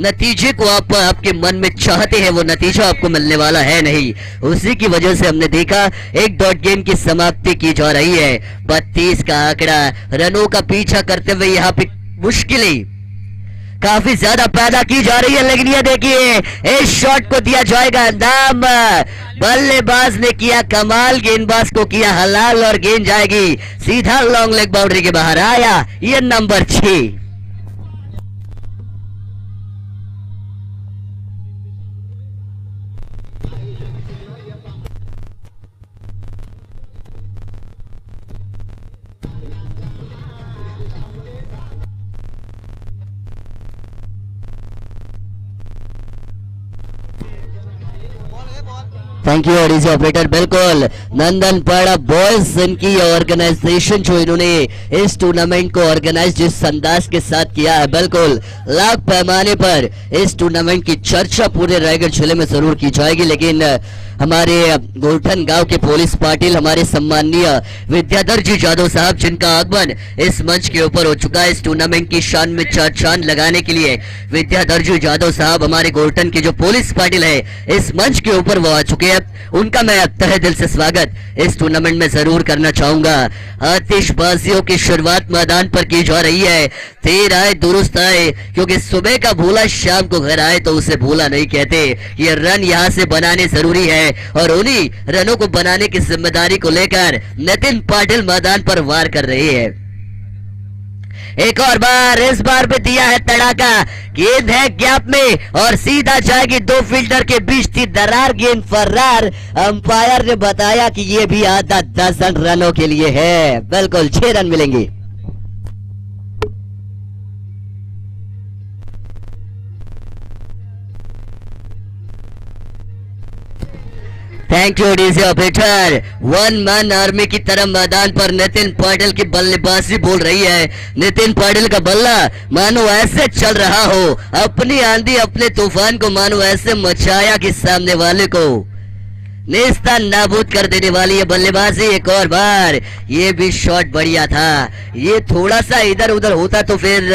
नतीजे को आप आपके मन में चाहते हैं वो नतीजा आपको मिलने वाला है नहीं। उसी की वजह से हमने देखा 1 डॉट गेम की समाप्ति की जा रही है। 32 का आंकड़ा, रनों का पीछा करते हुए यहाँ पे मुश्किलें काफी ज्यादा पैदा की जा रही है, लेकिन ये देखिए इस शॉट को दिया जाएगा अंजाम। बल्लेबाज ने किया कमाल, गेंदबाज को किया हलाल, और गेंद जाएगी सीधा लॉन्ग लेग बाउंड्री के बाहर। आया ये number 6। Thank you DJ operator. बिल्कुल नंदनपाड़ा बॉयज इनकी ऑर्गेनाइजेशन जो इन्होंने इस टूर्नामेंट को ऑर्गेनाइज जिस अंदाज के साथ किया है, बिल्कुल लाख पैमाने पर इस टूर्नामेंट की चर्चा पूरे रायगढ़ जिले में जरूर की जाएगी। लेकिन हमारे गोरठन गांव के पुलिस पाटिल हमारे सम्माननीय विद्याधर जी जादव साहब, जिनका आगमन इस मंच के ऊपर हो चुका है, इस टूर्नामेंट की शान में चार चांद लगाने के लिए विद्याधर जी जादव साहब हमारे गोरठन के जो पुलिस पाटिल है इस मंच के ऊपर वो आ चुके हैं। उनका मैं तहे दिल से स्वागत इस टूर्नामेंट में जरूर करना चाहूंगा। आतिशबाजियों की शुरुआत मैदान पर की जा रही है। देर आए दुरुस्त आए, क्योंकि सुबह का भूला शाम को घर आए तो उसे भूला नहीं कहते। ये रन यहाँ से बनाने जरूरी है और उन्हीं रनों को बनाने की जिम्मेदारी को लेकर नितिन पाटिल मैदान पर वार कर रहे हैं। एक और बार, इस बार भी दिया है तड़ाका। गेंद है गैप में और सीधा जाएगी दो फील्डर के बीच थी दरार, गेंद फर्रार। अंपायर ने बताया कि ये भी आधा डजन रनों के लिए है। बिल्कुल 6 रन मिलेंगे। Thank you DJ operator. One man army की तरह मैदान पर नितिन पाटिल की बल्लेबाजी बोल रही है। नितिन पाटिल का बल्ला मानो ऐसे चल रहा हो, अपनी आंधी अपने तूफान को मानो ऐसे मचाया कि सामने वाले को नेस्ता नाबूद कर देने वाली है बल्लेबाजी। एक और बार, ये भी शॉट बढ़िया था। ये थोड़ा सा इधर उधर होता तो फिर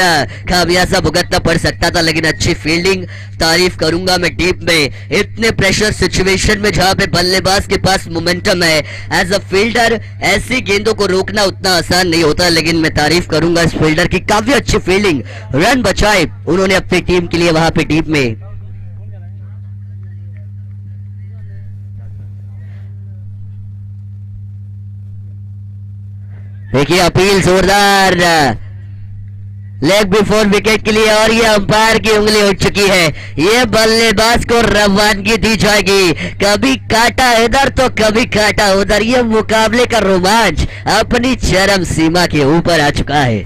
खामियाजा भुगतना पड़ सकता था, लेकिन अच्छी फील्डिंग। तारीफ करूंगा मैं डीप में, इतने प्रेशर सिचुएशन में जहां पे बल्लेबाज के पास मोमेंटम है, एज अ फील्डर ऐसी गेंदों को रोकना उतना आसान नहीं होता। लेकिन मैं तारीफ करूंगा इस फील्डर की, काफी अच्छी फील्डिंग, रन बचाए उन्होंने अपनी टीम के लिए वहां पे डीप में। देखिए अपील जोरदार, लेग बिफोर विकेट के लिए, और ये अंपायर की उंगली उठ चुकी है। ये बल्लेबाज को रवानगी दी जाएगी। कभी काटा इधर तो कभी काटा उधर। ये मुकाबले का रोमांच अपनी चरम सीमा के ऊपर आ चुका है।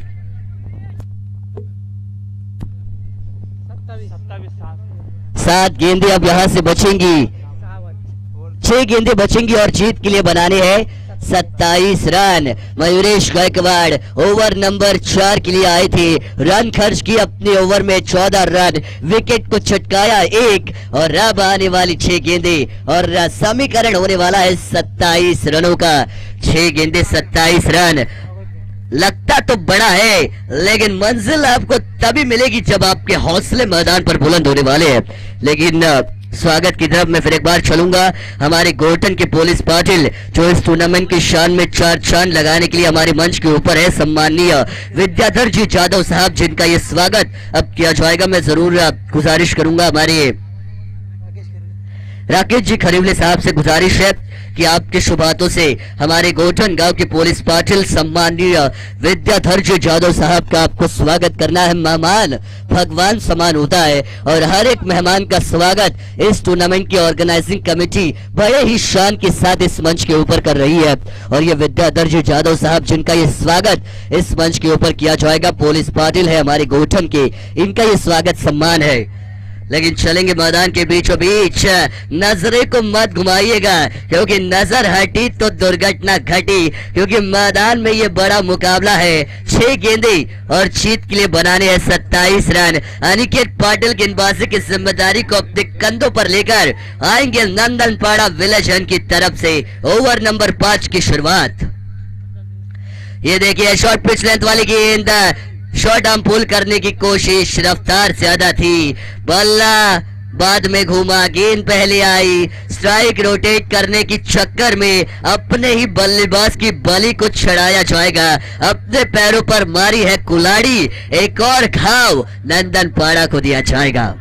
7 गेंदें अब यहां से बचेंगी, 6 गेंदें बचेंगी और जीत के लिए बनाने हैं 27 run. Mayuresh Gaikwad over number 4 के लिए आए थे, रन खर्च की अपने ओवर में 14 रन, विकेट को छटकाया 1 और अब आने वाली 6 गेंदे और समीकरण होने वाला है 27 रनों का। 6 गेंदे 27 रन लगता तो बड़ा है, लेकिन मंजिल आपको तभी मिलेगी जब आपके हौसले मैदान पर बुलंद होने वाले हैं। लेकिन स्वागत की तरफ मैं फिर एक बार चलूंगा हमारे गोरठन के पुलिस पाटिल, जो इस टूर्नामेंट की शान में चार चांद लगाने के लिए हमारे मंच के ऊपर है, सम्माननीय विद्याधर जी जादव साहब, जिनका ये स्वागत अब किया जाएगा। मैं जरूर गुजारिश करूंगा, हमारे राकेश जी खरीवले साहब से गुजारिश है कि आपके शुभ हाथों से हमारे गोरठन गांव के पुलिस पाटिल सम्माननीय विद्याधर जी जादव साहब का आपको स्वागत करना है। मेहमान भगवान समान होता है और हर एक मेहमान का स्वागत इस टूर्नामेंट की ऑर्गेनाइजिंग कमेटी बड़े ही शान के साथ इस मंच के ऊपर कर रही है। और ये विद्याधर जी जादव साहब, जिनका ये स्वागत इस मंच के ऊपर किया जाएगा, पुलिस पाटिल है हमारे गोरठन के, इनका ये स्वागत सम्मान है। लेकिन चलेंगे मैदान के बीचों बीच, नजरे को मत घुमाइएगा, क्योंकि नजर हटी तो दुर्घटना घटी, क्योंकि मैदान में ये बड़ा मुकाबला है। 6 गेंदे और जीत के लिए बनाने हैं 27 रन। अनिकेत पाटिल गेंदबाजी की जिम्मेदारी को अपने कंधों पर लेकर आएंगे नंदनपाड़ा विलेज की तरफ से। ओवर नंबर 5 की शुरुआत। ये देखिए शॉर्ट पिच लेंथ वाली गेंद, शॉर्ट आर्म पुल करने की कोशिश, रफ्तार ज्यादा थी, बल्ला बाद में घूमा, गेंद पहले आई, स्ट्राइक रोटेट करने की चक्कर में अपने ही बल्लेबाज की बली को छड़ाया जाएगा। अपने पैरों पर मारी है कुलाड़ी, एक और घाव नंदनपाड़ा को दिया जाएगा।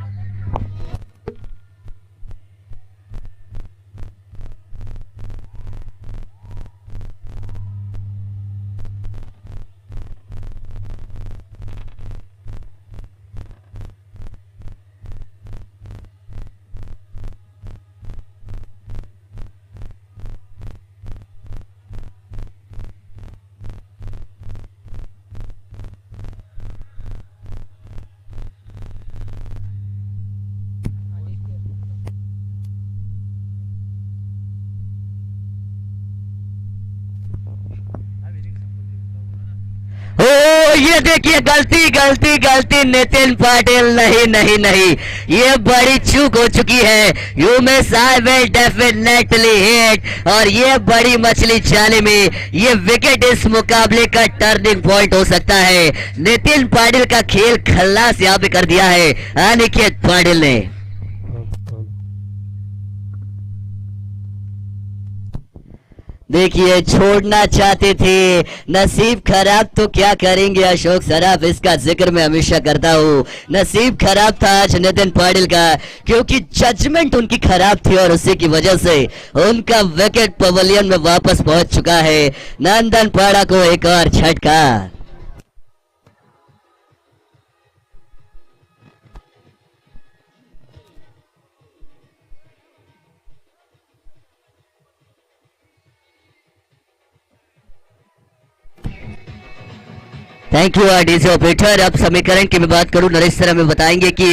ये देखिए गलती गलती गलती नितिन पाटिल, नहीं नहीं नहीं, ये बड़ी चूक हो चुकी है। You miss I will definitely hit, और ये बड़ी मछली जाले में ये विकेट इस मुकाबले का टर्निंग पॉइंट हो सकता है। नितिन पाटिल का खेल खल्लास यहाँ पे कर दिया है अनिकेत पाटिल ने। देखिए छोड़ना चाहते थे, नसीब खराब तो क्या करेंगे अशोक सराफ, इसका जिक्र मैं हमेशा करता हूँ। नसीब खराब था आज नितिन पाटिल का, क्योंकि जजमेंट उनकी खराब थी और उसी की वजह से उनका विकेट पवेलियन में वापस पहुंच चुका है। नंदन पाड़ा को एक और झटका। Thank you DJ operator. अब समीकरण की मैं बात करूं, नरेश सर हमें बताएंगे कि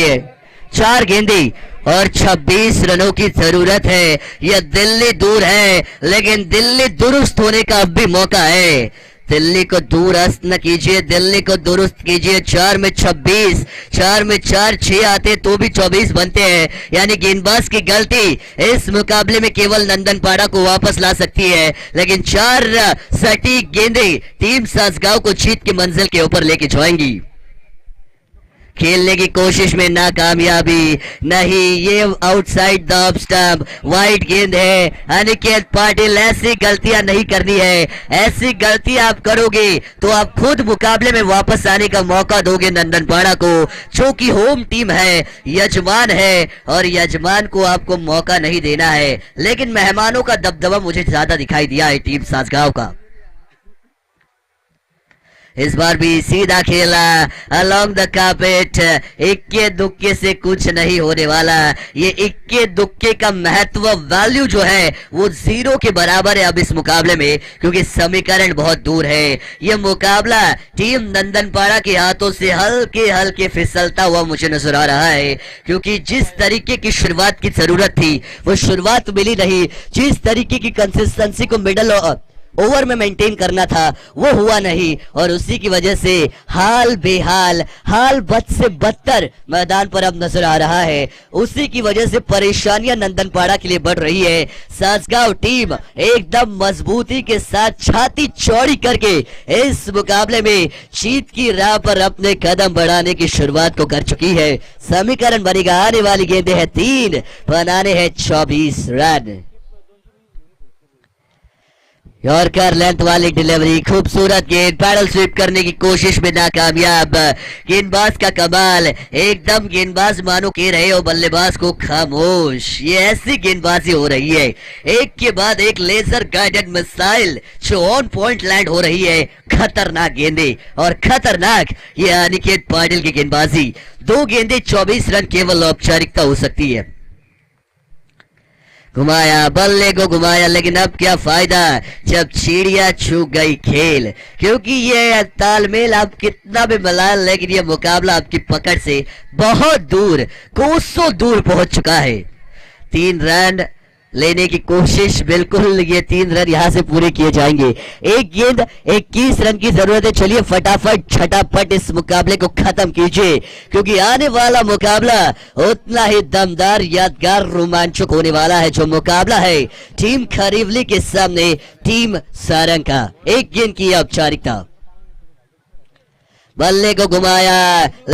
4 गेंदे और 26 रनों की जरूरत है। यह दिल्ली दूर है, लेकिन दिल्ली दुरुस्त होने का अब भी मौका है। दिल्ली को दुरुस्त न कीजिए, दिल्ली को दुरुस्त कीजिए। 4 में 26, 4 में 4 6 आते तो भी 24 बनते हैं, यानी गेंदबाज की गलती इस मुकाबले में केवल नंदन पाड़ा को वापस ला सकती है। लेकिन 4 सटीक गेंदें टीम सासगांव को जीत की मंजिल के ऊपर लेके जाएंगी। खेलने की कोशिश में नाकामयाबी, नहीं, ये outside the off stump, wide गेंद है। अनिकेत पाटिल, ऐसी गलतियां नहीं करनी है। ऐसी गलती आप करोगे तो आप खुद मुकाबले में वापस आने का मौका दोगे नंदन पाड़ा को, जो कि होम टीम है, यजमान है, और यजमान को आपको मौका नहीं देना है। लेकिन मेहमानों का दबदबा मुझे ज्यादा दिखाई दिया है टीम सासगांव का। इस बार भी सीधा खेला अलोंग द कार्पेट, इक्के दुक्के से कुछ नहीं होने वाला। ये इक्के दुक्के का महत्व, वैल्यू जो है वो 0 के बराबर है अब इस मुकाबले में, क्योंकि समीकरण बहुत दूर है। ये मुकाबला टीम नंदनपाड़ा के हाथों से हल्के हल्के फिसलता हुआ मुझे नजर आ रहा है, क्योंकि जिस तरीके की शुरुआत की जरूरत थी वो शुरुआत मिली नहीं। जिस तरीके की कंसिस्टेंसी को मिडल ओवर में मेंटेन करना था वो हुआ नहीं, और उसी की वजह से हाल बेहाल, हाल बद से बदतर मैदान पर अब नजर आ रहा है। उसी की वजह से परेशानियां नंदनपाड़ा के लिए बढ़ रही है। सासगांव टीम एकदम मजबूती के साथ छाती चौड़ी करके इस मुकाबले में जीत की राह पर अपने कदम बढ़ाने की शुरुआत को कर चुकी है। समीकरण बनेगा, आने वाली गेंदें हैं 3, बनाने हैं 24 रन। यॉर्कर लेंथ वाली डिलीवरी, खूबसूरत गेंद, पैडल स्वीप करने की कोशिश में नाकामयाब। गेंदबाज का कमाल, एकदम गेंदबाज मानो कह रहे हो बल्लेबाज को खामोश। ये ऐसी गेंदबाजी हो रही है, एक के बाद एक लेजर गाइडेड मिसाइल जो ऑन पॉइंट लैंड हो रही है। खतरनाक गेंदे और खतरनाक ये अनिकेत पाटिल की गेंदबाजी। 2 गेंदे 24 रन केवल औपचारिकता हो सकती है। घुमाया, बल्ले को घुमाया, लेकिन अब क्या फायदा जब चिड़िया छू गई खेल, क्योंकि ये तालमेल आप कितना भी मिला, लेकिन ये मुकाबला आपकी पकड़ से बहुत दूर, कोसों दूर पहुंच चुका है। 3 रन लेने की कोशिश, बिल्कुल ये 3 रन यहां से पूरे किए जाएंगे। एक गेंद 21 रन की जरूरत है। चलिए फटाफट छटापट इस मुकाबले को खत्म कीजिए, क्योंकि आने वाला मुकाबला उतना ही दमदार, यादगार, रोमांचक होने वाला है। जो मुकाबला है टीम खरीवली के सामने टीम सारंग का। एक गेंद की औपचारिकता, बल्ले को घुमाया,